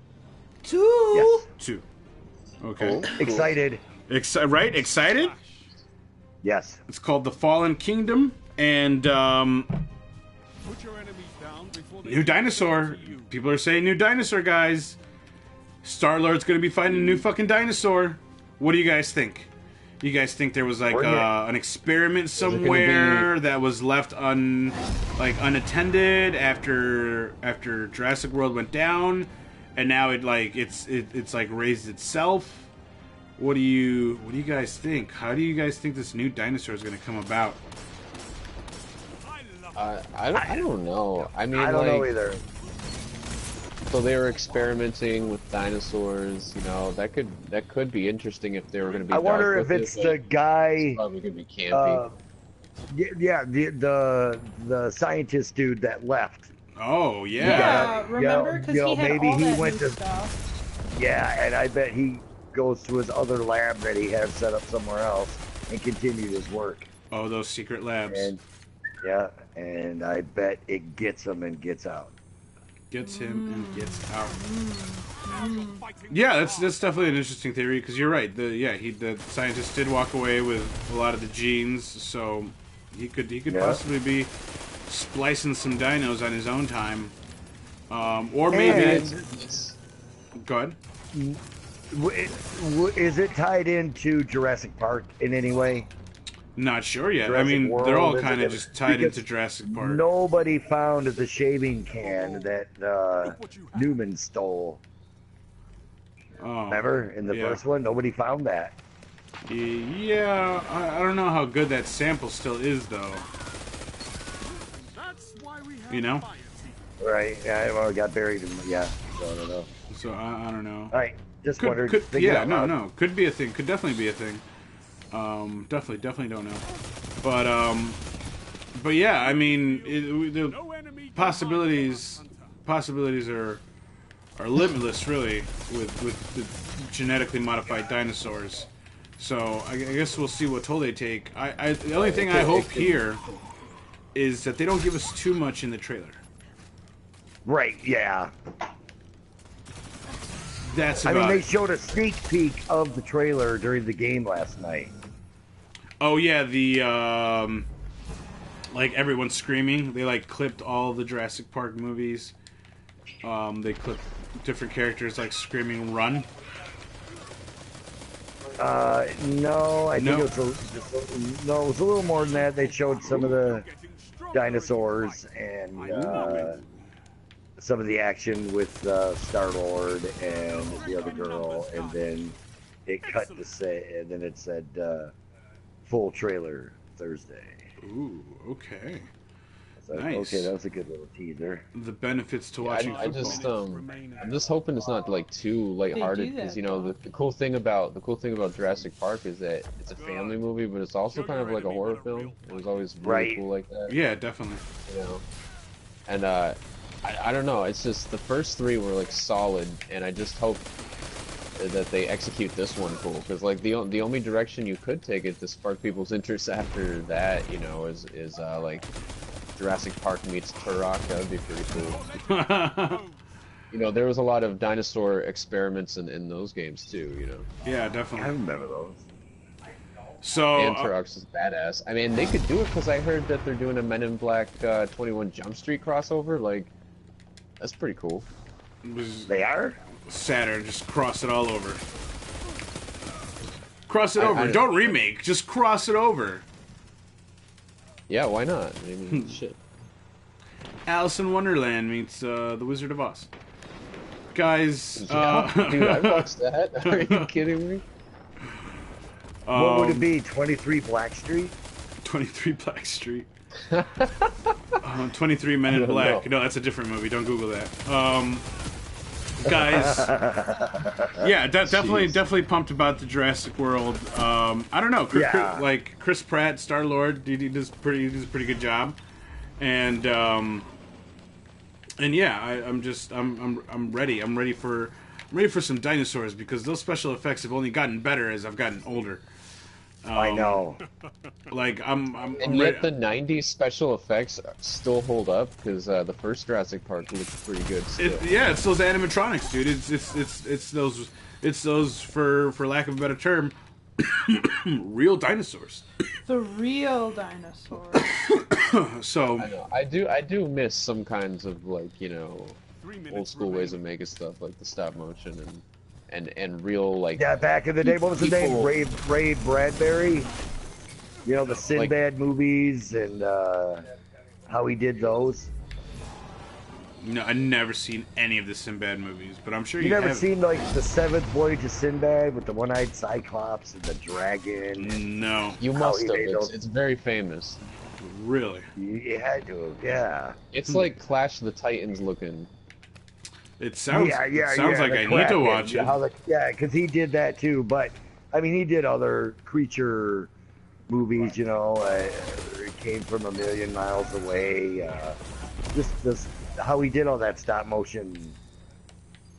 Yes. 2. Okay. Cool. Excited. Right? Excited? Yes. It's called The Fallen Kingdom, and new dinosaur. People are saying new dinosaur, guys. Star-Lord's gonna be fighting a new fucking dinosaur. What do you guys think? You guys think there was like an experiment somewhere that was left unattended after Jurassic World went down, and now it's like raised itself? What do you guys think? How do you guys think this new dinosaur is going to come about? I don't know. I mean, I don't know either. So they were experimenting with dinosaurs. You know, that could be interesting if they were going to be. I wonder if it's the guy. It's probably going to be campy. Yeah, the scientist dude that left. Oh yeah. Remember? Because he had all that new stuff. Yeah, and I bet he goes to his other lab that he has set up somewhere else and continued his work. Oh, those secret labs. And I bet it gets him and gets out. Gets him and gets out. Yeah, that's definitely an interesting theory, because you're right. The scientist did walk away with a lot of the genes, so he could possibly be splicing some dinos on his own time, or maybe. Go ahead. Is it tied into Jurassic Park in any way? Not sure yet. Jurassic I mean, World, they're all kind of just tied into Jurassic Park. Nobody found the shaving can that Newman stole. Oh, remember in the first one, nobody found that. Yeah, I don't know how good that sample still is, though. You know? Right? Yeah, well, it got buried. So I don't know. So I don't know. All right, just wondered. Could be a thing. Could definitely be a thing. Definitely don't know. But yeah, I mean, the possibilities are limitless, really, with the genetically modified dinosaurs. So I guess we'll see what toll they take. The only thing I hope here is that they don't give us too much in the trailer. Right? Yeah. That's I about mean, they it. showed a sneak peek of the trailer during the game last night. Oh yeah, the like everyone's screaming. They like clipped all the Jurassic Park movies. They clipped different characters like screaming "Run." No, I think it was a little more than that. They showed some of the dinosaurs and some of the action with Star-Lord and the other girl, and then it cut to say, and then it said full trailer Thursday. Ooh, okay. So, Nice. Okay, that was a good little teaser. The benefits to watching football. I'm just hoping it's not like too lighthearted, because you know the cool thing about Jurassic Park is that it's a family movie, but it's also kind of like a horror film. It was always really cool like that. Yeah, definitely. You know, and I don't know. It's just the first three were like solid, and I just hope that they execute this one cool, because like the only direction you could take it to spark people's interest after that, you know, is like Jurassic Park meets Turok. That would be pretty cool. You know, there was a lot of dinosaur experiments in those games too. You know. Yeah, definitely. I remember those. So and Turok's is badass. I mean, they could do it because I heard that they're doing a Men in Black 21 Jump Street crossover. Like, that's pretty cool. They are? Saturn, just cross it all over. Cross it over. Don't remake. Just cross it over. Yeah, why not? I mean, shit. Alice in Wonderland meets The Wizard of Oz. Guys, Dude, I watched that. Are you kidding me? What would it be? 23 Blackstreet? 23 Black Street. 23 Men in Black. No, that's a different movie. Don't Google that. Guys, yeah, definitely pumped about the Jurassic World. I don't know, like Chris Pratt, Star Lord, he does a pretty good job, and yeah, I'm ready. I'm ready for some dinosaurs because those special effects have only gotten better as I've gotten older. I know. Like I'm and yet the '90s special effects still hold up because the first Jurassic Park looked pretty good. Still. It's those animatronics, dude. It's those for lack of a better term, real dinosaurs. The real dinosaurs. So I do miss some kinds of like old school ways of making stuff like the stop motion and real like back in the day. What was his name? Ray Bradbury. The Sinbad movies and how he did those. No, I've never seen any of the Sinbad movies, but I'm sure you never have. Seen like the Seventh Voyage of Sinbad with the one-eyed Cyclops and the dragon. No, you must have. It's very famous. Really? You had to, yeah. It's like Clash of the Titans looking. It sounds sounds like I need to watch it. Because he did that too. But I mean, he did other creature movies. It Came from a Million Miles Away. Just how he did all that stop motion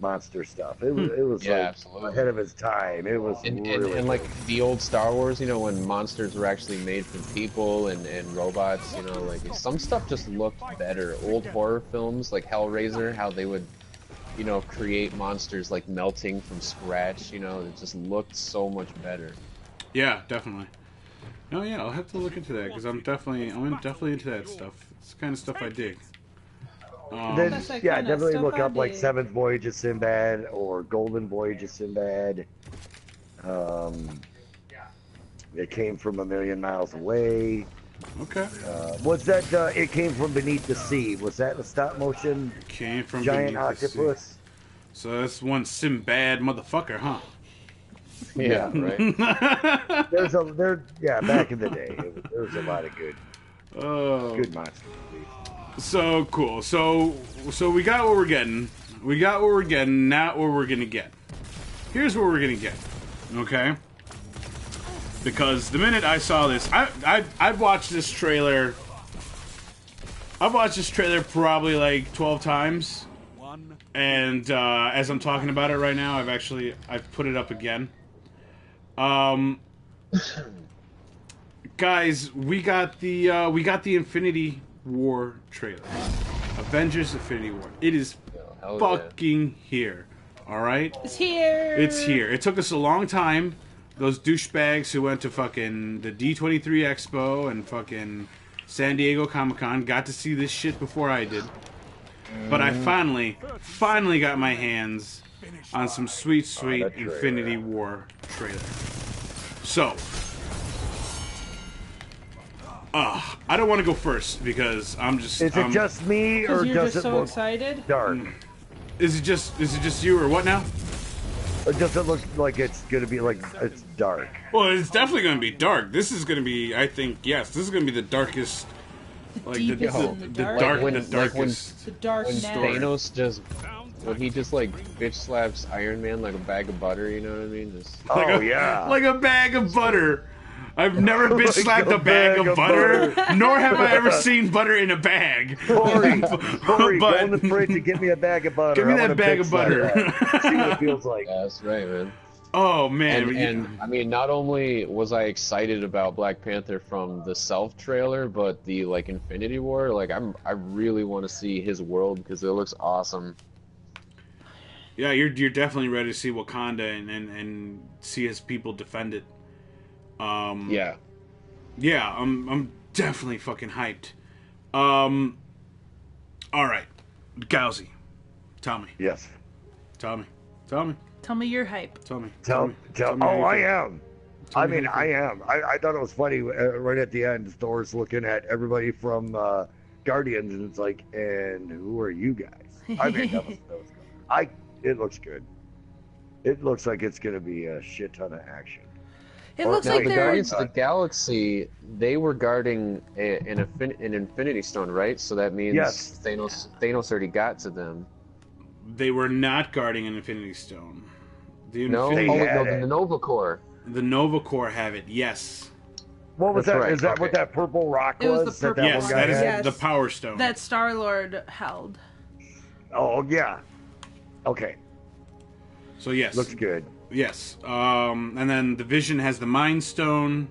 monster stuff. It was absolutely ahead of his time. It was and like the old Star Wars. When monsters were actually made from people and robots. Like some stuff just looked better. Old horror films like Hellraiser, how they would create monsters like melting from scratch. It just looked so much better. Yeah, definitely. No, yeah, I'll have to look into that because I'm definitely into that stuff. It's the kind of stuff I dig. Definitely look up like Seventh Voyage of Sinbad or Golden Voyage of Sinbad. It Came from a Million Miles Away. Okay. Was that It Came from Beneath the Sea? Was that the stop motion? It came from giant beneath octopus. The sea. So that's one Sinbad motherfucker, huh? Yeah, right. Back in the day, there was a lot of good monster movies. So cool. So we got what we're getting. Not what we're gonna get. Here's what we're gonna get. Okay. Because the minute I saw this, I've watched this trailer. I've watched this trailer probably like 12 times. And as I'm talking about it right now, I've put it up again. Guys, we got the Infinity War trailer. Avengers Infinity War. It is fucking here. All right? It's here. It's here. It took us a long time. Those douchebags who went to fucking the D23 Expo and fucking San Diego Comic-Con got to see this shit before I did. But I finally got my hands on some sweet Infinity War trailer. So, I don't want to go first because I'm just. Is it just me or does it look excited? Dark? Is it just you or what now? Or does it look like it's gonna be like it's dark? Well, it's definitely gonna be dark. This is gonna be, I think, yes, this is gonna be the darkest. The darkest. The dark when net. Thanos when he just like bitch slaps Iron Man like a bag of butter, you know what I mean? Just like a bag of butter. I've never bitch slapped a bag of butter, nor have I ever seen butter in a bag. Corey, go in the fridge and get me a bag of butter. Give me that bag of butter. See what it feels like. Yeah, that's right, man. Oh man! And I mean, not only was I excited about Black Panther from the Self trailer, but the like Infinity War. Like I really want to see his world because it looks awesome. Yeah, you're definitely ready to see Wakanda and see his people defend it. Yeah, I'm definitely fucking hyped. All right, Gauzy, Tell me. Yes. Tell me. Tell me. Tell me your hype. Tell me. Tell. me how Oh, you I feel. am. Tell I me how mean, you I feel. am. I thought it was funny right at the end. Thor's looking at everybody from Guardians, and it's like, and who are you guys? I mean, that was good. It looks good. It looks like it's going to be a shit ton of action. It looks Now, like the they're. Guardians of the Galaxy, they were guarding an Infinity Stone, right? So that means Yes. Thanos already got to them. They were not guarding an Infinity Stone. The No? They Oh, wait, had no, it. the Nova Corps. The Nova Corps have it. Yes. What was That's that? right, Is that what okay. that purple rock It was was? the purple that Yes, one guy that is had? Yes. the Power Stone. That Star-Lord held. Oh yeah. Okay. So yes. Looks good. Yes. And then the Vision has the Mind Stone.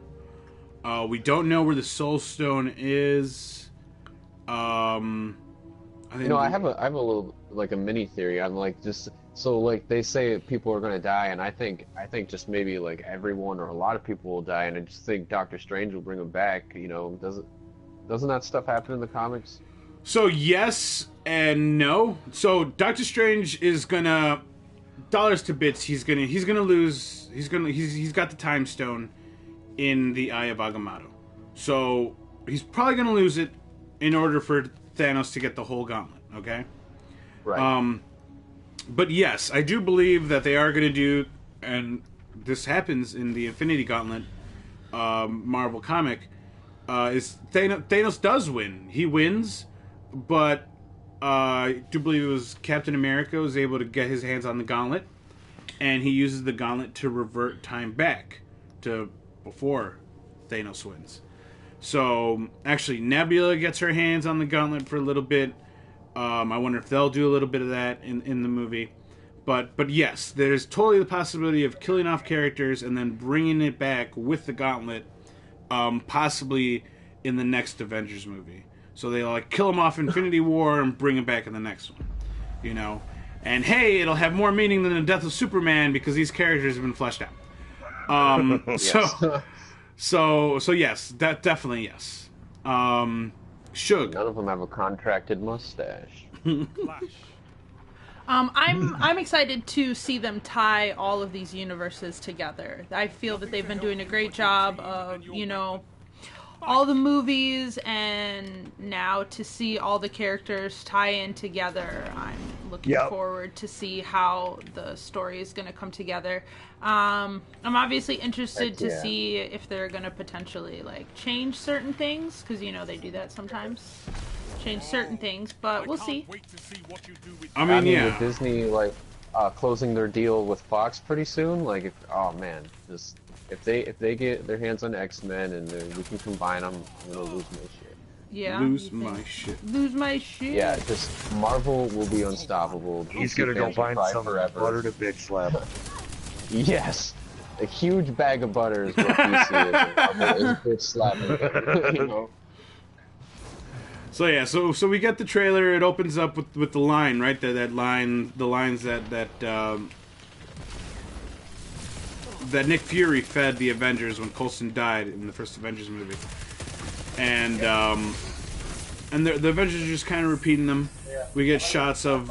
We don't know where the Soul Stone is. I think You know, I have a little, like, a mini theory. I'm like, just so, like, they say people are gonna die, and I think just maybe like everyone or a lot of people will die, and I just think Doctor Strange will bring them back. You know, doesn't that stuff happen in the comics? So yes and no. So Doctor Strange is gonna dollars to bits. He's gonna lose. He's got the Time Stone in the Eye of Agamotto. So he's probably gonna lose it in order for Thanos to get the whole gauntlet. Okay. Right. But yes, I do believe that they are gonna do, and this happens in the Infinity Gauntlet Marvel comic. Is Thanos does win. He wins, but I do believe it was Captain America was able to get his hands on the gauntlet, and he uses the gauntlet to revert time back to before Thanos wins. So actually, Nebula gets her hands on the gauntlet for a little bit. I wonder if they'll do a little bit of that in the movie. But yes, there's totally the possibility of killing off characters and then bringing it back with the gauntlet, possibly in the next Avengers movie. So they like kill him off in Infinity War and bring him back in the next one, you know. And hey, it'll have more meaning than the death of Superman because these characters have been fleshed out. So yes, that definitely yes. Shug. None of them have a contracted mustache. I'm excited to see them tie all of these universes together. I feel that they've been doing a great job of, you know, all the movies, and now to see all the characters tie in together, I'm looking forward to see how the story is going to come together. I'm obviously interested to see if they're going to potentially like change certain things, because you know they do that sometimes, change certain things, but we'll see. I mean, yeah. With Disney like closing their deal with Fox pretty soon, like oh man, just if they get their hands on X-Men and we can combine them, I'm gonna lose my shit. Yeah. Lose my shit. Lose my shit. Yeah, just Marvel will be unstoppable. He's DC gonna go fans will find cry some forever. butter to bitch slap. Yes, a huge bag of butter is what DC is. And Marvel is bitch slapping. You know. So yeah, so we get the trailer. It opens up with the line, right? That line, the lines that Nick Fury fed the Avengers when Coulson died in the first Avengers movie, and the Avengers are just kind of repeating them. We get shots of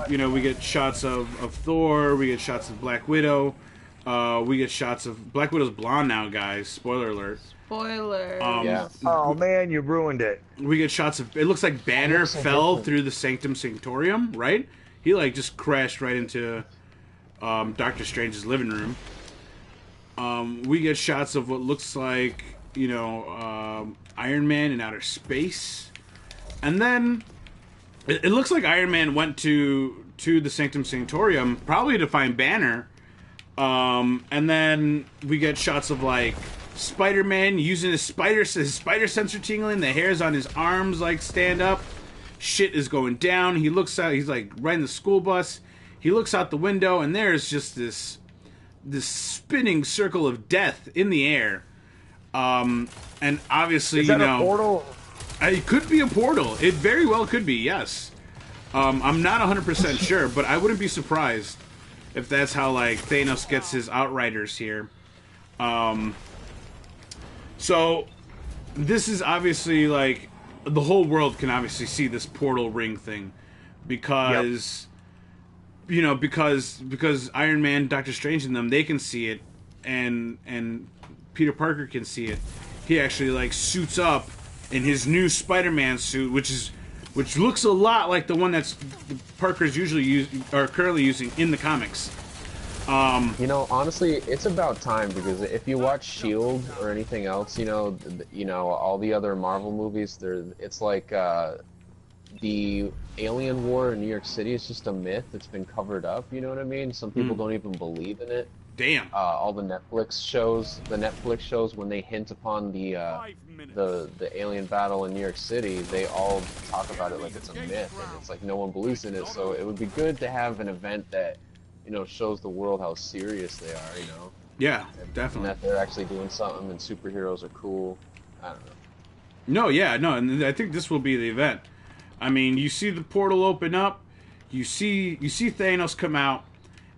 Thor. We get shots of Black Widow. We get shots of Black Widow's blonde now, guys. Spoiler alert. Spoiler. Yeah. Oh man, you ruined it. We get shots of. It looks like Banner fell through the Sanctum Sanctorium, right? He like just crashed right into Doctor Strange's living room. We get shots of what looks like, Iron Man in outer space, and then it looks like Iron Man went to the Sanctum Sanctorium probably to find Banner, and then we get shots of like Spider-Man using his spider sensor tingling. The hairs on his arms like stand up. Shit is going down. He looks out. He's like riding the school bus. He looks out the window, and there's just this spinning circle of death in the air. And obviously, Is that a portal? It could be a portal. It very well could be, yes. I'm not 100% sure, but I wouldn't be surprised if that's how, like, Thanos gets his Outriders here. So, this is obviously, like, the whole world can obviously see this portal ring thing. Because you know, because Iron Man, Doctor Strange, and them, they can see it, and Peter Parker can see it. He actually like suits up in his new Spider-Man suit, which looks a lot like the one that's Parker's currently using in the comics. You know, honestly, it's about time, because if you watch Shield or anything else, you know, all the other Marvel movies, it's like the alien war in New York City is just a myth that's been covered up. You know what I mean? Some people don't even believe in it. Damn. All the Netflix shows, when they hint upon the alien battle in New York City, they all talk about it like it's a myth, and it's like no one believes in it. So it would be good to have an event that, you know, shows the world how serious they are. You know. Yeah, and definitely. that they're actually doing something, and superheroes are cool. I don't know. No, yeah, no, and I think this will be the event. I mean, you see the portal open up, you see Thanos come out,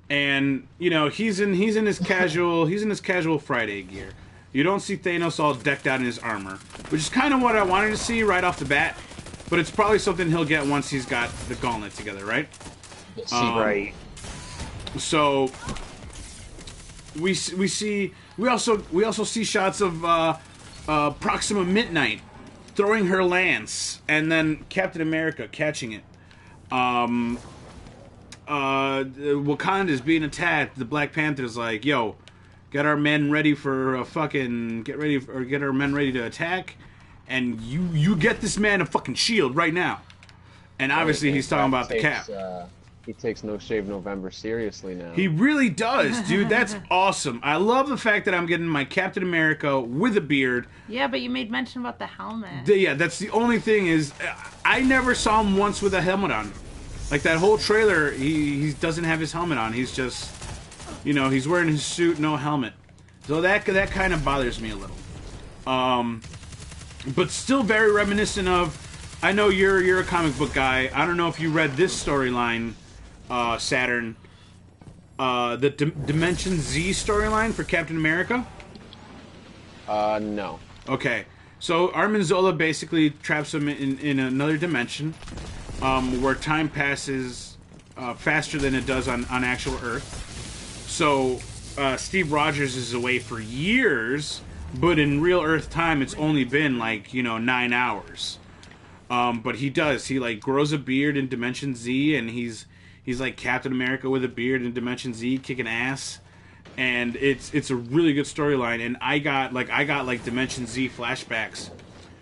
and you know he's in his casual Friday gear. You don't see Thanos all decked out in his armor, which is kind of what I wanted to see right off the bat. But it's probably something he'll get once he's got the gauntlet together, right? Right. So we also see shots of Proxima Midnight throwing her lance, and then Captain America catching it. Wakanda is being attacked. The Black Panther's like, "Yo, get our men ready for get our men ready to attack, and you get this man a fucking shield right now." And obviously, he's talking about the Cap. He takes No Shave November seriously now. He really does, dude. That's awesome. I love the fact that I'm getting my Captain America with a beard. Yeah, but you made mention about the helmet. Yeah, that's the only thing is, I never saw him once with a helmet on. Like that whole trailer, he doesn't have his helmet on. He's just, you know, he's wearing his suit, no helmet. So that kind of bothers me a little. But still very reminiscent of. I know you're a comic book guy. I don't know if you read this storyline. Saturn, the Dimension Z storyline for Captain America? No. Okay, so A.I.Mbrella basically traps him in another dimension, where time passes faster than it does on actual Earth. So Steve Rogers is away for years, but in real Earth time, it's only been like 9 hours. But he like grows a beard in Dimension Z, and he's like Captain America with a beard in Dimension Z, kicking ass, and it's a really good storyline. And I got like Dimension Z flashbacks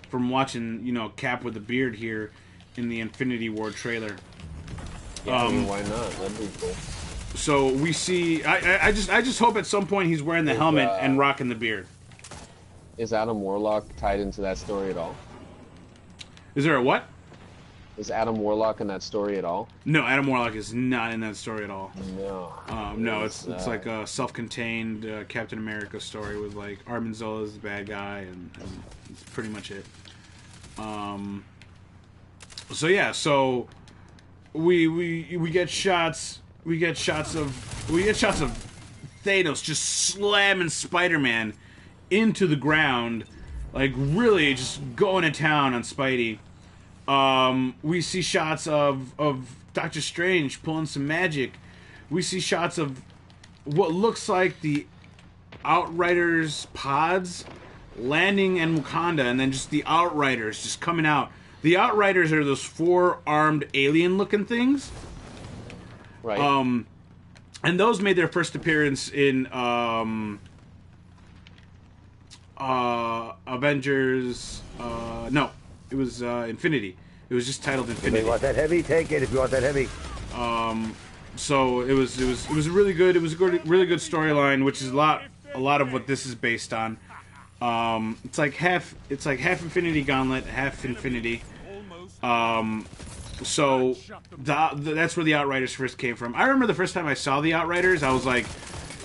from watching Cap with a beard here in the Infinity War trailer. Yeah, I mean, why not? That'd be cool. So we see. I just hope at some point he's wearing the helmet and rocking the beard. Is Adam Warlock tied into that story at all? Is there a what? Is Adam Warlock in that story at all? No, Adam Warlock is not in that story at all. No. No, it's like a self-contained Captain America story with like A.I.Mbrella is the bad guy, and that's pretty much it. So yeah, so we get shots of Thanos just slamming Spider-Man into the ground, like really just going to town on Spidey. We see shots of Doctor Strange pulling some magic. We see shots of what looks like the Outriders pods landing in Wakanda, and then just the Outriders just coming out. The Outriders are those 4-armed alien-looking things. Right. And those made their first appearance in Avengers. No, it was Infinity. It was just titled Infinity. If you want that heavy, take it. If you want that heavy. So it was a really good storyline, which is a lot of what this is based on. It's like half Infinity Gauntlet, half Infinity. So that's where the Outriders first came from. I remember the first time I saw the Outriders, I was like,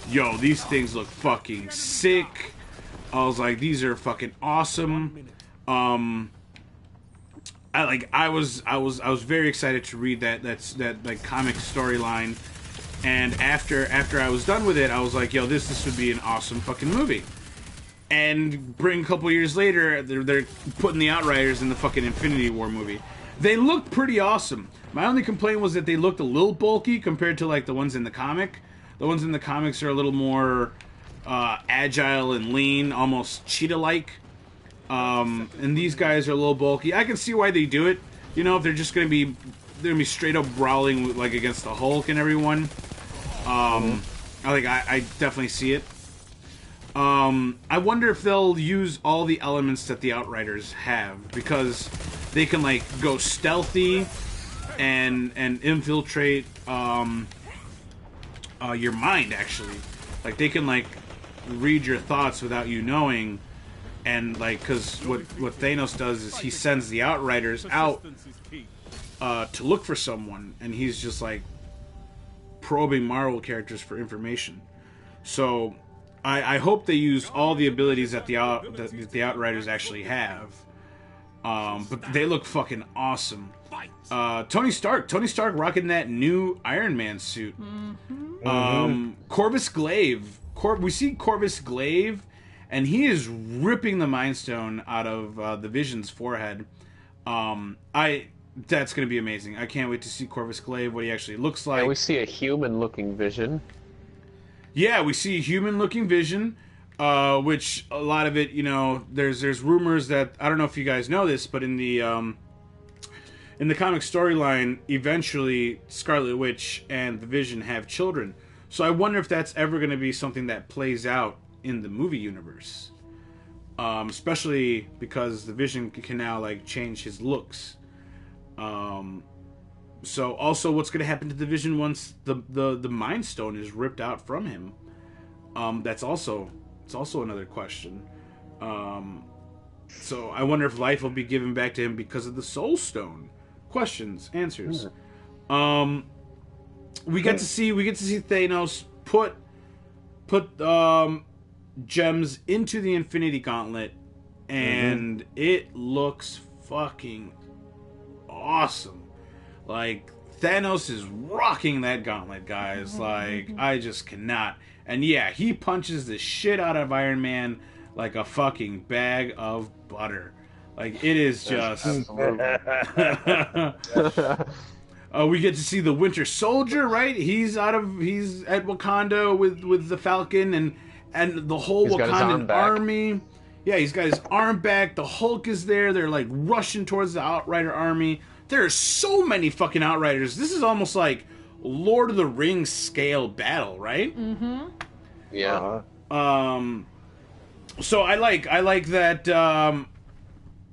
"Yo, these things look fucking sick." I was like, "These are fucking awesome." I was very excited to read that like comic storyline, and after I was done with it, I was like, "Yo, this would be an awesome fucking movie." and bring a couple years later, they're putting the Outriders in the fucking Infinity War movie. They looked pretty awesome. My only complaint was that they looked a little bulky compared to like the ones in the comic. The ones in the comics are a little more agile and lean, almost cheetah-like. And these guys are a little bulky. I can see why they do it. You know, if they're just gonna be straight up brawling like against the Hulk and everyone. I definitely see it. I wonder if they'll use all the elements that the Outriders have, because they can like go stealthy and infiltrate your mind, actually. Like they can like read your thoughts without you knowing, and like because what Thanos does is he sends the Outriders out to look for someone, and he's just like probing Marvel characters for information. So I hope they use all the abilities that the Outriders actually have. But they look fucking awesome. Tony Stark rocking that new Iron Man suit. Corvus Glaive. We see Corvus Glaive, and he is ripping the Mind Stone out of the Vision's forehead. That's going to be amazing. I can't wait to see Corvus Glaive, what he actually looks like. Yeah, we see a human-looking Vision. Yeah, we see a human-looking Vision, which a lot of it, you know, there's rumors that, I don't know if you guys know this, but in the comic storyline, eventually Scarlet Witch and the Vision have children. So I wonder if that's ever going to be something that plays out in the movie universe. Especially because the Vision can now, like, change his looks. So also what's going to happen to the Vision once the Mind Stone is ripped out from him? It's also another question. So I wonder if life will be given back to him because of the Soul Stone. Questions, answers. We get to see Thanos put gems into the Infinity Gauntlet, and it looks fucking awesome. Like, Thanos is rocking that gauntlet, guys. Like, I just cannot. And yeah, he punches the shit out of Iron Man like a fucking bag of butter. Like, it is just... We get to see the Winter Soldier, right? He's at Wakanda with the Falcon and the whole Wakandan army. Yeah, he's got his arm back. The Hulk is there. They're like rushing towards the Outrider army. There are so many fucking Outriders. This is almost like Lord of the Rings scale battle, right? Yeah. So I like that.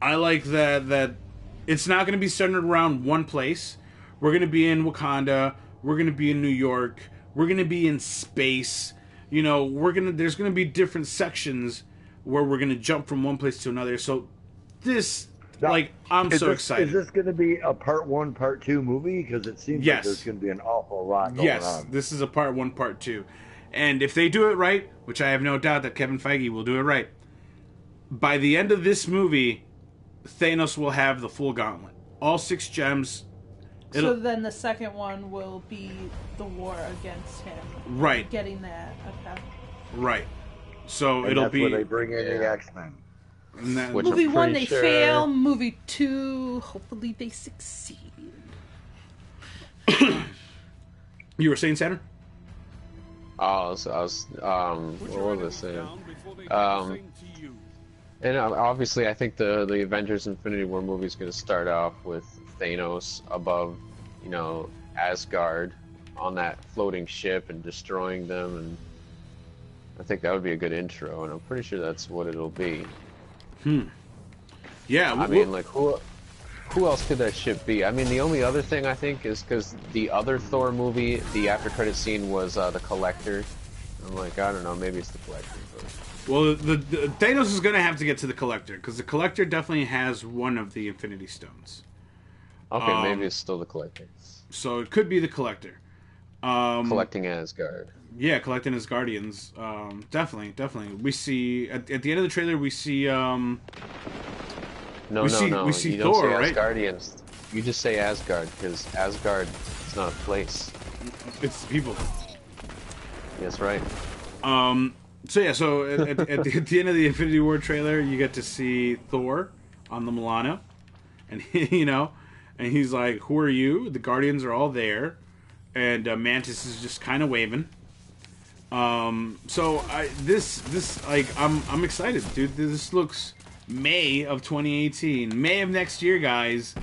I like that it's not going to be centered around one place. We're going to be in Wakanda. We're going to be in New York. We're going to be in space. You know, there's going to be different sections where we're going to jump from one place to another. So this, now, I'm so excited. Is this going to be a part 1, part 2 movie? Because it seems like there's going to be an awful lot going on. Yes, this is a part 1, part 2. And if they do it right, which I have no doubt that Kevin Feige will do it right, by the end of this movie, Thanos will have the full gauntlet. All 6 gems. So then the second one will be the war against him. Right. Getting that. Okay. Right. So and it'll that's be... where they bring in the X-Men. Movie 1, they fail. Movie 2, hopefully they succeed. You were saying, Saturn? I was what was I saying? And obviously, I think the Avengers Infinity War movie is going to start off with Thanos above, you know, Asgard on that floating ship and destroying them, and I think that would be a good intro, and I'm pretty sure that's what it'll be. Yeah. I mean, like, who else could that ship be? I mean, the only other thing I think is because the other Thor movie, the after credit scene was the Collector. I'm like, I don't know, maybe it's the Collector. But... Well, the Thanos is going to have to get to the Collector, because the Collector definitely has one of the Infinity Stones. Okay, maybe it's still the Collector. So it could be the Collector. Collecting Asgard. Yeah, collecting his Guardians. Definitely. We see at the end of the trailer, we see No. We see you don't Thor, say right? Asgardians. You just say Asgard, because Asgard is not a place. It's the people. That's right. So yeah, so at the end of the Infinity War trailer, you get to see Thor on the Milano, and and he's like, "Who are you?" The Guardians are all there, and Mantis is just kind of waving. So I'm excited, dude. This looks May of 2018, May of next year, guys.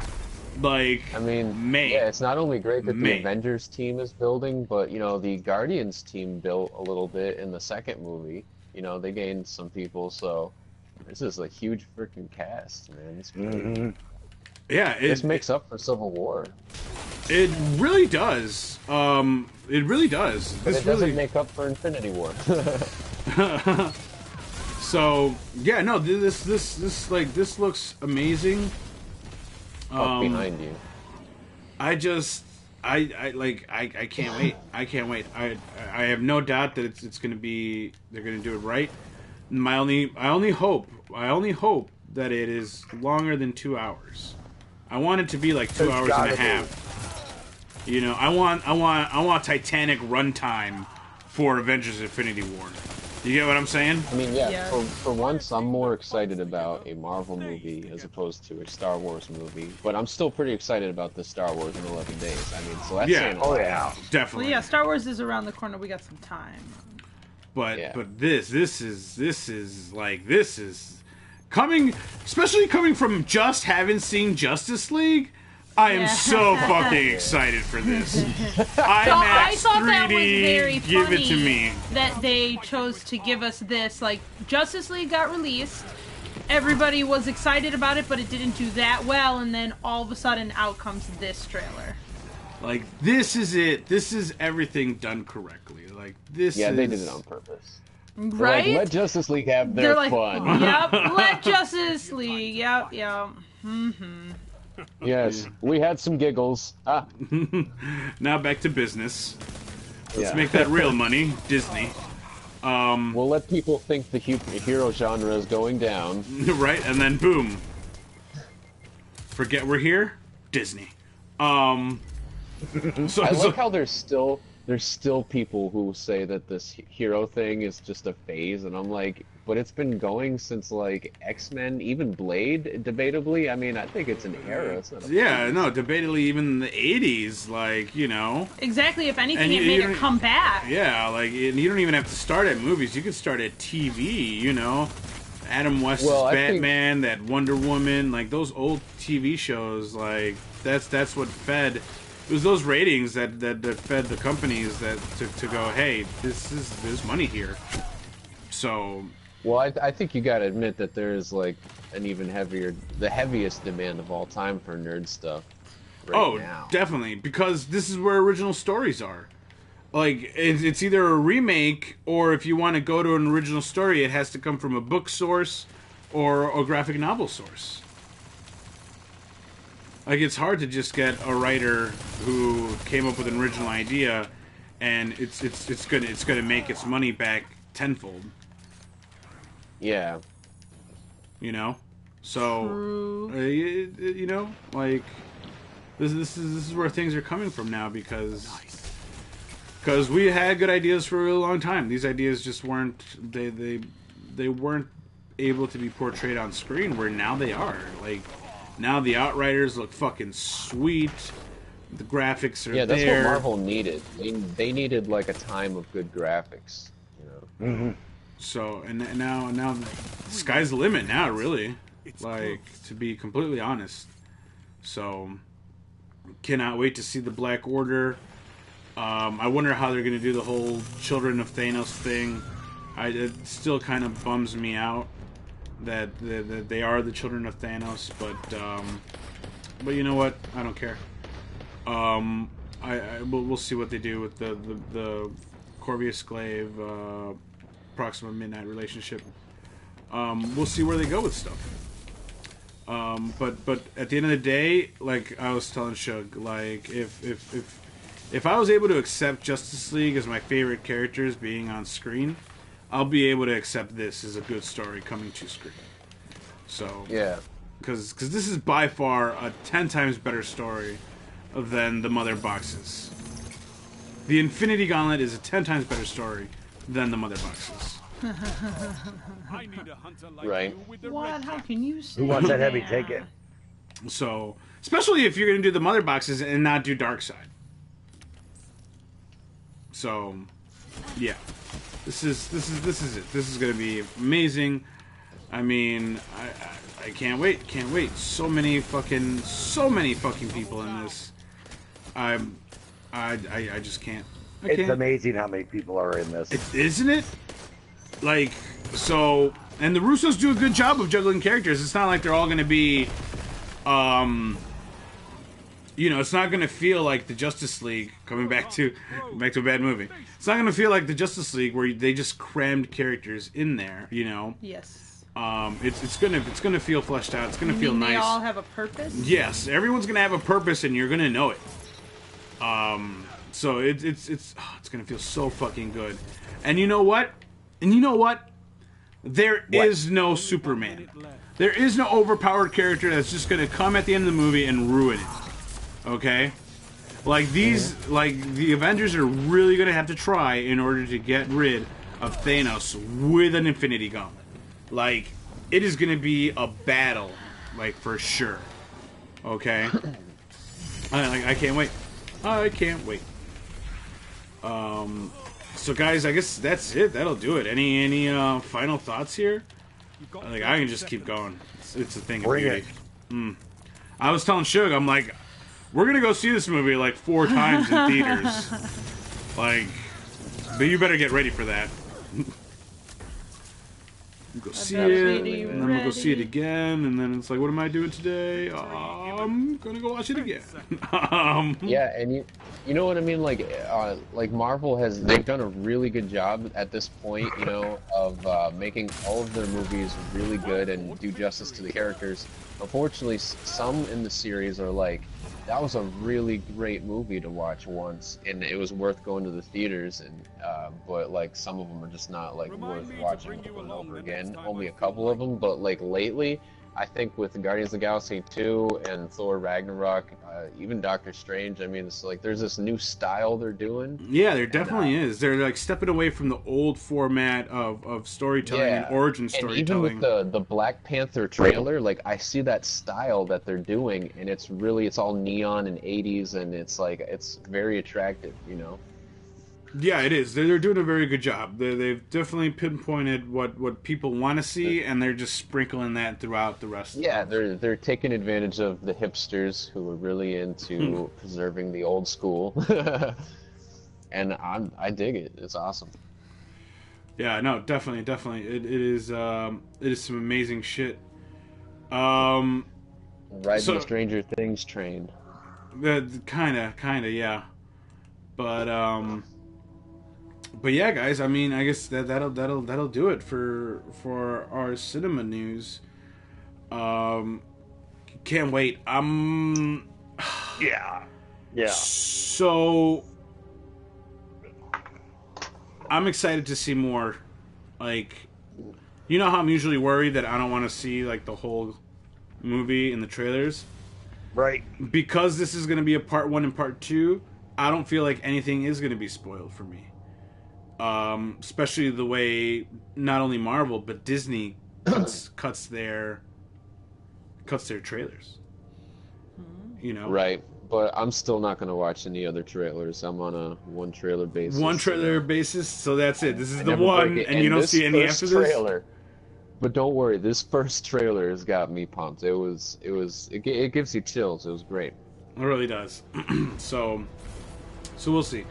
Like, I mean, May. yeah, it's not only great that the May. Avengers team is building, but the Guardians team built a little bit in the second movie. They gained some people, so this is a huge freaking cast, man. It's great. Mm-hmm. Yeah, This makes up for Civil War, it really does. It really does. but This it doesn't really make up for Infinity War. So yeah, no, this looks amazing. Up behind you. I can't wait. I can't wait. I have no doubt that it's gonna be, they're gonna do it right. I only hope that it is longer than 2 hours. I want it to be like 2 hours and a half. I want Titanic runtime for Avengers Infinity War. You get what I'm saying? I mean, yeah, Yeah. for once, I'm more excited about a Marvel movie as opposed to a Star Wars movie. But I'm still pretty excited about the Star Wars in 11 days. I mean, so that's Yeah. saying a Oh lot. yeah. Well, Definitely. yeah, Star Wars is around the corner. We got some time. But Yeah. but this is coming, especially coming from just having seen Justice League. I am Yeah. so fucking excited for this. So I IMAX thought that was 3D, very give funny it to me. that they chose to give us this. Like, Justice League got released, everybody was excited about it, but it didn't do that well, and then all of a sudden out comes this trailer. Like, this is it. This is everything done correctly. Like, this Yeah, is... they did it on purpose. They're Right? like, let Justice League have their They're like, fun. yep, let Justice League, yep. Mm-hmm. Yes, we had some giggles. Ah, Now back to business. Let's yeah. make that real money, Disney. We'll let people think the hero genre is going down. Right? And then boom. Forget we're here? Disney. So, I so- like how there's still people who say that this hero thing is just a phase, and I'm like, but it's been going since like X-Men, even Blade, debatably. I mean, I think it's an era. It's not a yeah, phase. no, debatably even in the 80s, like, Exactly, if anything, And it you made don't- it come back. yeah, like, and you don't even have to start at movies. You could start at TV, Adam West's Well, I think- Batman, that Wonder Woman, like, those old TV shows, like, that's what fed... It was those ratings that fed the companies that to go, hey, there's money here. So, Well, I think you gotta admit that there is like an even the heaviest demand of all time for nerd stuff right now. definitely, because this is where original stories are. Like, it's either a remake, or if you want to go to an original story, it has to come from a book source or a graphic novel source. Like, it's hard to just get a writer who came up with an original idea, and it's gonna make its money back tenfold. Yeah. So True. like, this is where things are coming from now, because we had good ideas for a really long time. These ideas just weren't they weren't able to be portrayed on screen, where now they are. Like, now the Outriders look fucking sweet. The graphics are Yeah, that's there. what Marvel needed. They needed like a time of good graphics. Mm-hmm. So, and now the sky's the limit now, really. Like, to be completely honest. So, cannot wait to see the Black Order. I wonder how they're going to do the whole Children of Thanos thing. It still kind of bums me out that they are the Children of Thanos, but you know what? I don't care. We'll see what they do with the Corvus Glaive Proxima Midnight relationship. We'll see where they go with stuff. But at the end of the day, like I was telling Shug, like if I was able to accept Justice League as my favorite characters being on screen, I'll be able to accept this as a good story coming to screen. So Yeah. because this is by far a 10 times better story than the Mother boxes. The Infinity Gauntlet is a 10 times better story than the Mother boxes. I need a hunter like Right. you with the What? red How cap. can you say Who wants that heavy that? ticket? So, especially if you're going to do the mother boxes and not do Dark Side. So, yeah. This is it. This is going to be amazing. I mean, I can't wait. Can't wait. So many fucking people in this. I just can't. I It's can't. amazing how many people are in this. Isn't it? Like, so, and the Russos do a good job of juggling characters. It's not like they're all going to be, you know, it's not going to feel like the Justice League, coming back to a bad movie. It's not going to feel like the Justice League where they just crammed characters in there, you know? Yes. It's gonna feel fleshed out. It's gonna feel nice. They all have a purpose? Yes, everyone's gonna have a purpose, and you're gonna know it. So it's gonna feel so fucking good. And you know what? There is no Superman. There is no overpowered character that's just gonna come at the end of the movie and ruin it. Okay? Like like the Avengers are really gonna have to try in order to get rid of Thanos with an Infinity Gauntlet. Like, it is gonna be a battle, like, for sure. Okay? I can't wait. I can't wait. So guys, I guess that's it. That'll do it. Any final thoughts here? Like, I can just keep going. It's a thing of beauty. I was telling Sugah, I'm like, we're gonna go see this movie like 4 times in theaters. Like, but you better get ready for that. Go see it, and then we'll go see it again, and then it's like, what am I doing today? I'm gonna go watch it again. Yeah, and you know what I mean? Like Marvel they've done a really good job at this point, you know, of making all of their movies really good and do justice to the characters. Unfortunately, some in the series are like, that was a really great movie to watch once, and it was worth going to the theaters, and but like some of them are just not like worth watching over and over again. Only a couple of them, but like lately, I think with Guardians of the Galaxy 2 and Thor Ragnarok, even Doctor Strange, I mean, it's like there's this new style they're doing. Yeah, there definitely is. They're like stepping away from the old format of storytelling and origin storytelling. And even with the Black Panther trailer, like I see that style that they're doing, and it's all neon and 80s, and it's like it's very attractive, you know. Yeah, it is. They're doing a very good job. They've definitely pinpointed what people want to see, and they're just sprinkling that throughout the rest. Yeah, they're taking advantage of the hipsters who are really into preserving the old school, and I dig it. It's awesome. Yeah, no, definitely. It is some amazing shit. Riding the Stranger Things train. Kinda, yeah. But yeah, guys. I mean, I guess that'll do it for our cinema news. Can't wait. Yeah. So I'm excited to see more. Like, you know how I'm usually worried that I don't want to see like the whole movie in the trailers, Right. because this is going to be a part 1 and part 2. I don't feel like anything is going to be spoiled for me. Especially the way not only Marvel but Disney cuts their trailers. You know, Right, but I'm still not going to watch any other trailers. I'm on a one trailer basis. One trailer basis, so that's it. This is the one, and you don't see any after this. Trailer, but don't worry, this first trailer has got me pumped. It gives you chills. It was great. It really does. So we'll see.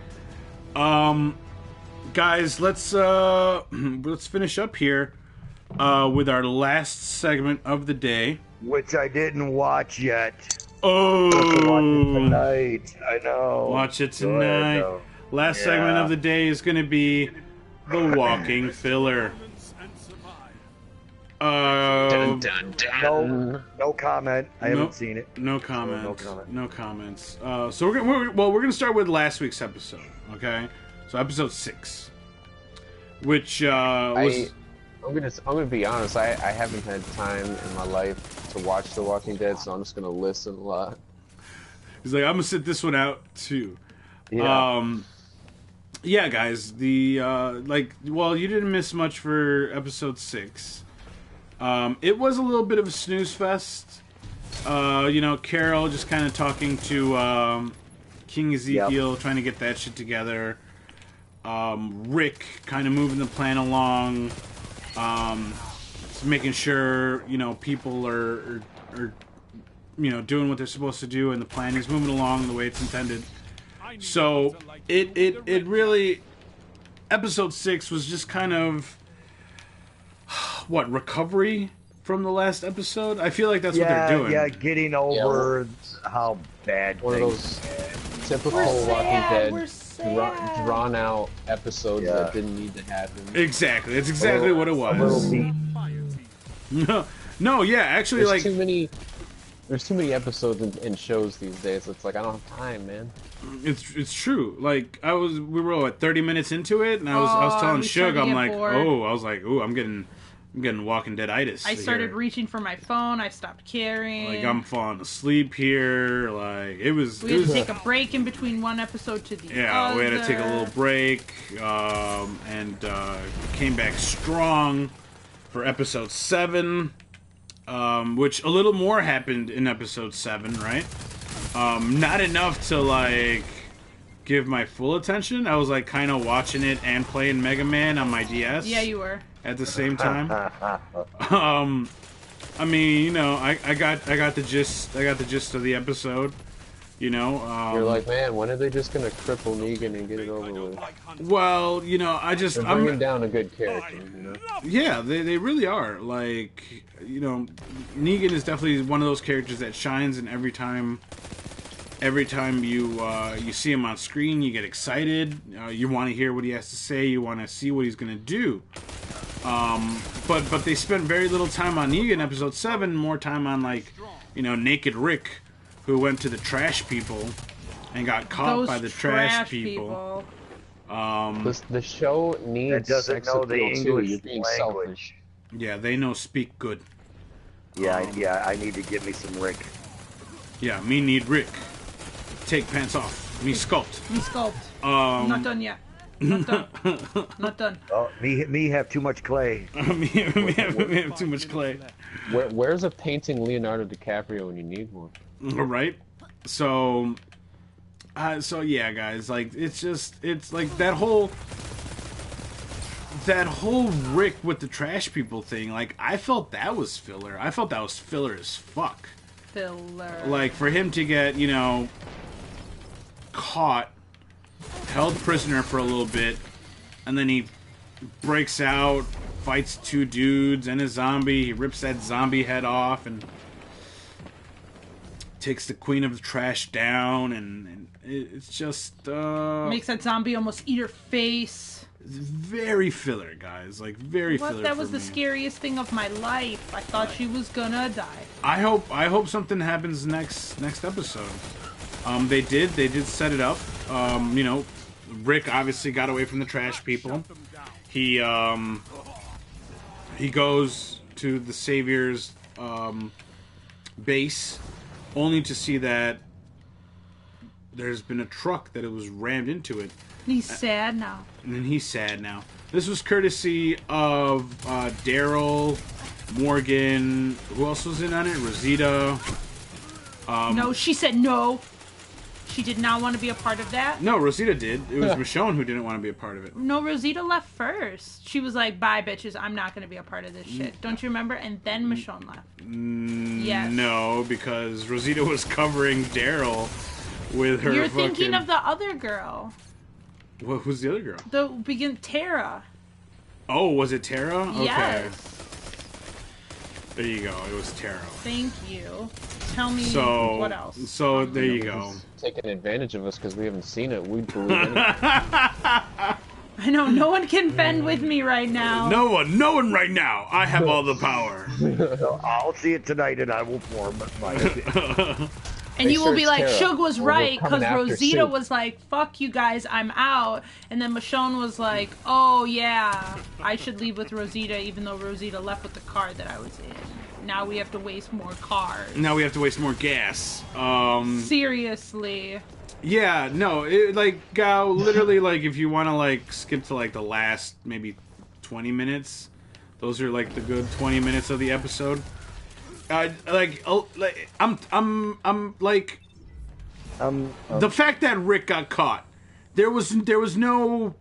Guys, let's finish up here with our last segment of the day, Which I didn't watch yet. Oh, Watch it tonight. I know. Watch it Go ahead, tonight. though. Last segment of the day is going to be the walking filler. Dun, dun, dun. No comment. I haven't seen it. No comment. No comment. No comments. So we're gonna start with last week's episode. Okay, so episode 6, which was. I'm gonna be honest. I haven't had time in my life to watch The Walking Dead, so I'm just gonna listen a lot. He's like, I'm gonna sit this one out too. Yeah. yeah, guys, the well, you didn't miss much for episode 6. It was a little bit of a snooze fest. Carol just kind of talking to King Ezekiel, trying to get that shit together. Rick kind of moving the plan along, making sure people are doing what they're supposed to do, and the plan is moving along the way it's intended. So it really, episode 6 was just kind of recovery from the last episode. I feel like that's what they're doing. Yeah, getting over how bad one of those typical Walking Dead drawn out episodes that didn't need to happen. Exactly, that's exactly what it was. No, yeah, actually, There's too many episodes and shows these days. It's like I don't have time, man. It's true. Like we were 30 minutes into it, and I was telling Sugah, I'm like, I'm getting Walking Dead-itis. I started reaching for my phone. I stopped caring. Like I'm falling asleep here. Like we had to take a break in between one episode to the other. Yeah, we had to take a little break, and came back strong for episode 7. Which a little more happened in episode 7, right? Not enough to give my full attention. I was kind of watching it and playing Mega Man on my DS. Yeah, you were. At the same time. I mean, I got the gist. I got the gist of the episode. You're like, man, when are they just gonna cripple Negan and get it over with? Well, They're bringing down a good character. Yeah, they really are. Negan is definitely one of those characters that shines, and every time you see him on screen, you get excited. You want to hear what he has to say. You want to see what he's gonna do. But they spent very little time on Negan in episode 7. More time on Naked Rick, who went to the trash people and got caught by the trash people. The show needs doesn't know the English You're being language. selfish. Yeah, they know speak good. Yeah, I need to get me some Rick. Yeah, me need Rick. Take pants off. Me sculpt. Me sculpt. Not done yet. Not done. Not done. Oh, me have too much clay. me have too much clay. Where's a painting Leonardo DiCaprio when you need one? Right? So yeah, guys, it's like that whole Rick with the trash people thing, I felt that was filler. I felt that was filler as fuck. Filler. For him to get, caught, held prisoner for a little bit, and then he breaks out, fights 2 dudes and a zombie. He rips that zombie head off and takes the queen of the trash down, and it's just makes that zombie almost eat her face. It's very filler, guys. Very filler. That was the scariest thing of my life. I thought she was gonna die. I hope something happens next episode. They did set it up. Rick obviously got away from the trash people. He goes to the Savior's base, only to see that there's been a truck that it was rammed into it. He's sad now. And he's sad now. This was courtesy of Daryl, Morgan. Who else was in on it? Rosita. No, she said no. She did not want to be a part of that. No, Rosita did. It was Michonne who didn't want to be a part of it. No, Rosita left first. She was like, bye, bitches. I'm not going to be a part of this shit. Don't you remember? And then Michonne left. Yes. No, because Rosita was covering Daryl with her You're thinking of the other girl. Well, who's the other girl? Tara. Oh, was it Tara? Okay. Yes. There you go. It was Tara. Thank you. Tell me what else. So there you go. Taking advantage of us because we haven't seen it. We believe in it. I know. No one can fend with me right now. No one right now. I have all the power. I'll see it tonight and I will form my opinion. And you will be like, Tara. Shug was right, because Rosita Soop. was like, fuck you guys, I'm out. And then Michonne was like, oh yeah, I should leave with Rosita, even though Rosita left with the car that I was in. Now we have to waste more cars. Now we have to waste more gas. Seriously. Yeah, no, like Gao, literally, like if you want to like skip to like the last maybe 20 minutes, those are like the good 20 minutes of the episode. I'm like the fact that Rick got caught. There was no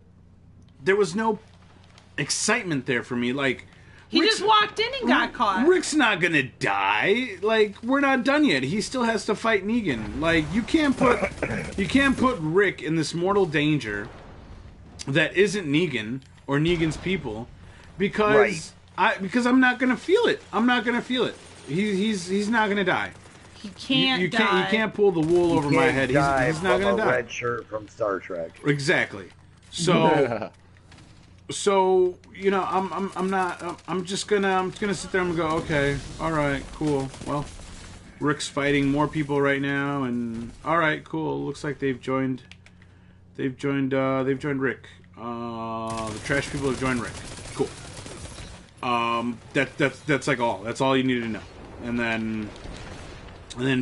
excitement there for me. Like He just walked in and got caught. Rick's not gonna die. Like, we're not done yet. He still has to fight Negan. Like, you can't put Rick in this mortal danger that isn't Negan or Negan's people because I'm not gonna feel it. I'm not gonna feel it. He's not gonna die. He can't you die. You can't pull the wool over my head. He's not gonna die. Red shirt from Star Trek. Exactly. So. So, you know, I'm just gonna sit there and go, okay, all right, cool. Well, Rick's fighting more people right now, and all right, cool. Looks like they've joined Rick. The trash people have joined Rick. Cool. That's like all. That's all you need to know. And then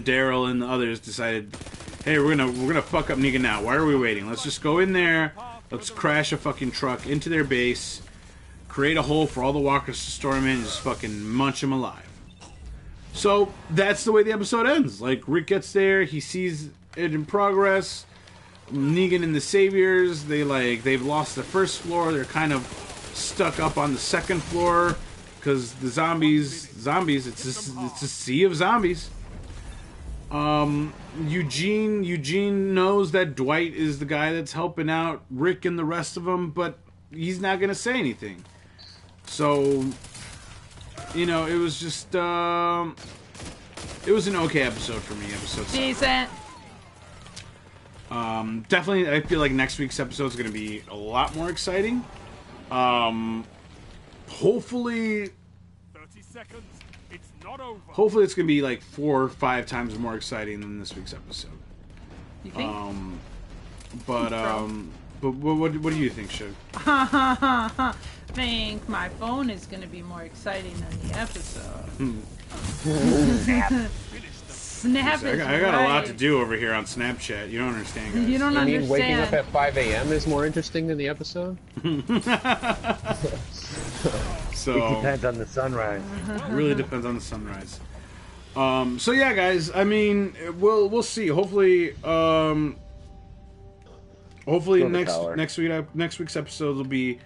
Daryl and the others decided, hey, we're gonna fuck up Negan now. Why are we waiting? Let's just go in there. Let's crash a fucking truck into their base, create a hole for all the walkers to storm in, and just fucking munch them alive. So that's the way the episode ends. Like, Rick gets there, he sees it in progress. Negan and the Saviors, they've lost the first floor. They're kind of stuck up on the second floor because the zombies. It's a sea of zombies. Eugene knows that Dwight is the guy that's helping out Rick and the rest of them, but he's not going to say anything. So, you know, it was just, it was an okay episode for me, episode 7. Decent. Definitely, I feel like next week's episode is going to be a lot more exciting. Hopefully... 30 seconds. It's not over. Hopefully it's going to be like 4 or 5 times more exciting than this week's episode. You think? But what do you think, Shug? Think my phone is going to be more exciting than the episode. Snap is I got right. a lot to do over here on Snapchat. You don't understand, guys. You don't You mean waking understand. up at 5 a.m. is more interesting than the episode? So It depends on the sunrise. it really depends on the sunrise. So yeah, guys. I mean, we'll see. Hopefully, next week's episode will be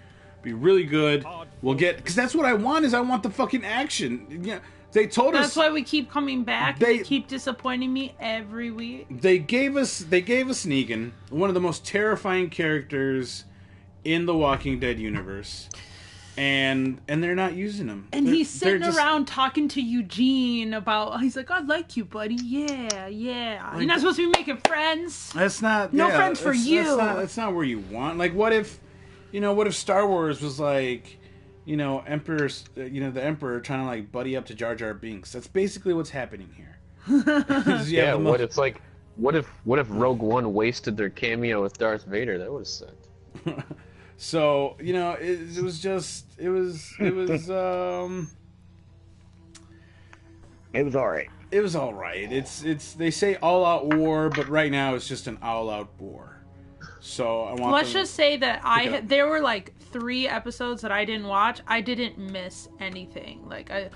really good. We'll get, because that's what I want. I want the fucking action. Yeah, they told us. That's why we keep coming back. They They keep disappointing me every week. They gave us Negan, one of the most terrifying characters in the Walking Dead universe, and they're not using him. And he's sitting just- around talking to Eugene about, he's like, I like you, buddy. Yeah. You're not supposed to be making friends. That's not No friends for you. That's not where you want. Like, what if Star Wars was like, the Emperor trying to like buddy up to Jar Jar Binks? That's basically what's happening here. Yeah, what if Rogue One wasted their cameo with Darth Vader? That would have sucked. So, it was It was alright. It was all right. It's they say all out war, but right now it's just an all out war. So I want. Let's just say that pick it up. there were like 3 episodes that I didn't watch. I didn't miss anything.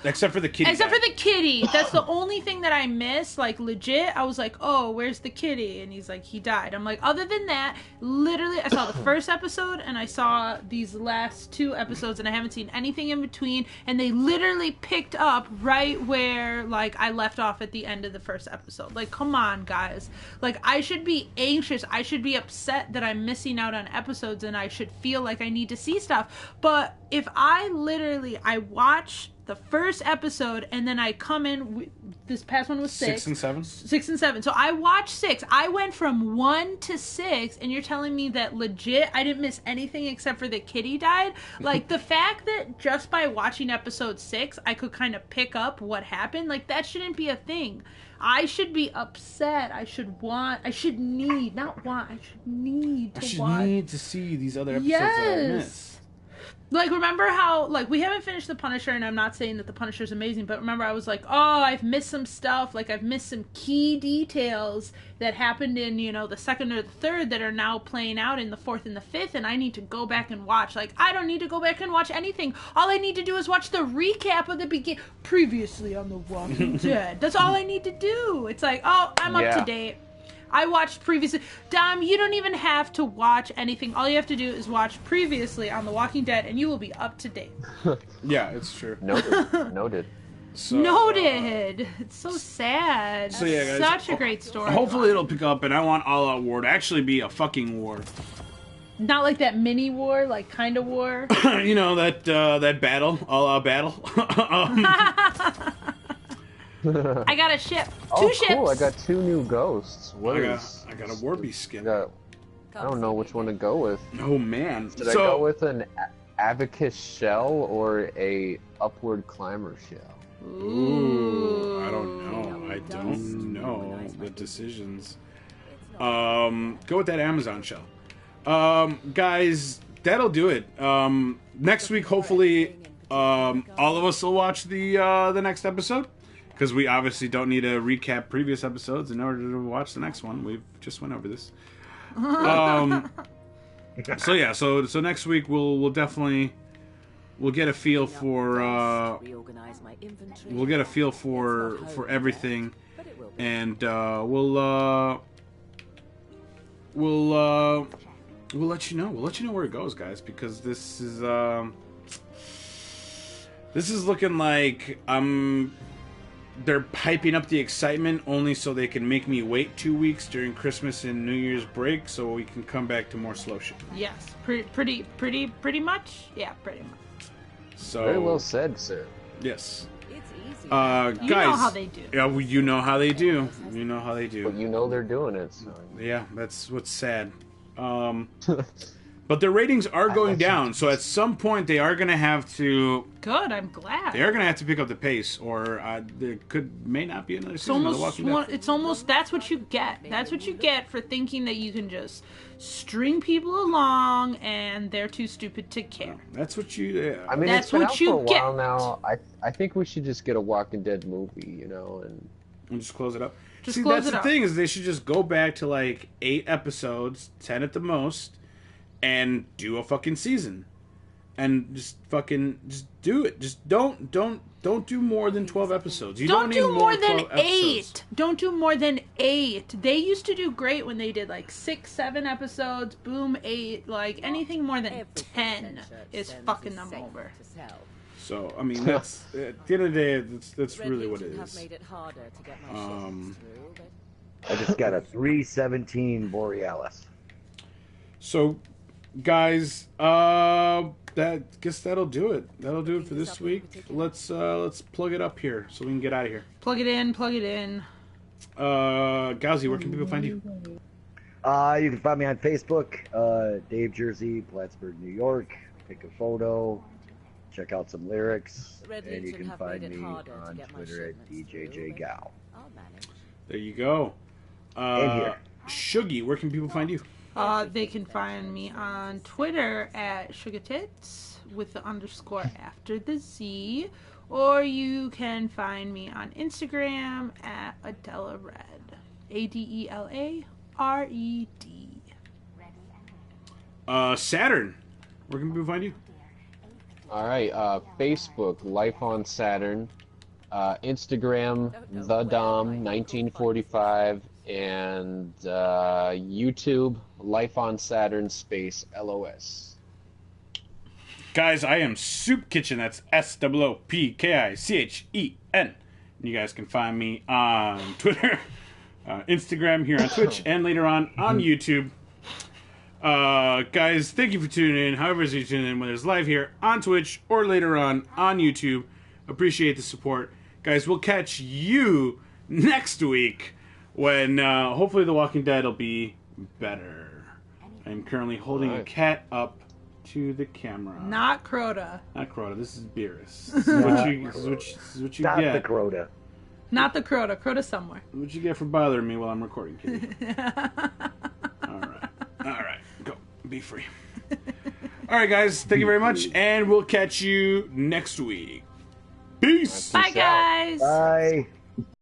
Except for the kitty. Except guy. for the kitty. That's the only thing that I missed. Like, legit, I was like, oh, where's the kitty? And he's like, he died. I'm like, other than that, literally, I saw the first episode and I saw these last 2 episodes and I haven't seen anything in between. And they literally picked up right where, like, I left off at the end of the first episode. Like, come on, guys. Like, I should be anxious. I should be upset that I'm missing out on episodes and I should feel like I need to see stuff. But if I watch the first episode and then I come in, this past one was 6 and 7. 6 and 7. So I watched 6. I went from 1 to 6, and you're telling me that legit I didn't miss anything except for the kitty died? Like, the fact that just by watching episode 6 I could kind of pick up what happened, like, that shouldn't be a thing. I should be upset. I should need to watch. need to see these other episodes that I missed. Like, remember how, like, we haven't finished The Punisher, and I'm not saying that The Punisher's amazing, but remember I was like, oh, I've missed some stuff, like, I've missed some key details that happened in, you know, the second or the third that are now playing out in the fourth and the fifth, and I need to go back and watch. Like, I don't need to go back and watch anything. All I need to do is watch the recap of the previously on The Walking Dead. That's all I need to do. It's like, oh, I'm up to date. I watched previously. Dom, you don't even have to watch anything. All you have to do is watch previously on The Walking Dead, and you will be up to date. Yeah, it's true. Noted. So, Noted. It's so sad. So yeah, guys, Such a great story. Hopefully it'll pick up, and I want All Out War to actually be a fucking war. Not like that mini war, like kind of war. You know, that battle, All Out battle. I got a ship. Oh, Two ships. cool! I got 2 new ghosts. I got a Warbeast skin. I don't know which one to go with. Oh man! Should I go with an Abacus shell or a Upward Climber shell? Ooh, I don't know. I don't know the decisions. Go with that Amazon shell. Guys, that'll do it. Next week, hopefully, all of us will watch the next episode. Because we obviously don't need to recap previous episodes in order to watch the next one. We've just went over this. So yeah, so next week we'll definitely get a feel for everything, and we'll let you know. We'll let you know where it goes, guys, because this is looking like they're piping up the excitement only so they can make me wait 2 weeks during Christmas and New Year's break so we can come back to more slow shit. Yes, pretty much. Yeah, pretty much. So very well said, sir. Yes. It's easy. Guys, you know how they do. Yeah, you know how they do. You know how they do. But you know they're doing it. So. Yeah, that's what's sad. But their ratings are going down, so at some point they are going to have to. Good, I'm glad. They are going to have to pick up the pace, or there may not be another season of The Walking Dead. It's almost that's what you get. That's what you get for thinking that you can just string people along and they're too stupid to care. That's what you. Yeah. I mean, That's it's been what out you for a get. while now. I think we should just get a Walking Dead movie, you know, And just close it up. Just See, close that's it the up. thing is they should just go back to like 8 episodes, 10 at the most, and do a fucking season, and just do it. Just don't do more than 12 episodes. You Don't need do more than 12 episodes. 8. Don't do more than 8. They used to do great when they did like 6, 7 episodes. Boom, 8. Like anything more than 10 is fucking them over. So I mean, that's at the end of the day, that's really what it is. I just got a 317 Borealis. So, guys, that'll do it. That'll do it for this week. Let's plug it up here so we can get out of here. Plug it in. Plug it in. Gauzy, where can people find you? You can find me on Facebook, Dave Jersey, Plattsburgh, New York. Take a photo, check out some lyrics, and you can find me on Twitter at DJJGao. There you go. And here. Shuggy, where can people find you? They can find me on Twitter at SugahTits with the underscore after the Z, or you can find me on Instagram at Adela Red, ADELARED. Saturn, where can people find you? All right, Facebook, Life on Saturn, Instagram, The Dom 1945, and YouTube, Life on Saturn space LOS. Guys, I am Soopkichen. That's SOOPKICHEN. And you guys can find me on Twitter, Instagram, here on Twitch, and later on YouTube. Guys, thank you for tuning in. However, you tune in, whether it's live here on Twitch or later on YouTube. Appreciate the support. Guys, we'll catch you next week when hopefully The Walking Dead will be better. I'm currently holding a cat up to the camera. Not Crota. Not Crota. This is Beerus. This is what you Not get. the Crota. Not the Crota. Crota somewhere. What you get for bothering me while I'm recording, kitty. All right. Go. Be free. All right, guys. Thank you very much, and we'll catch you next week. Peace. Bye, Peace out. guys. Bye.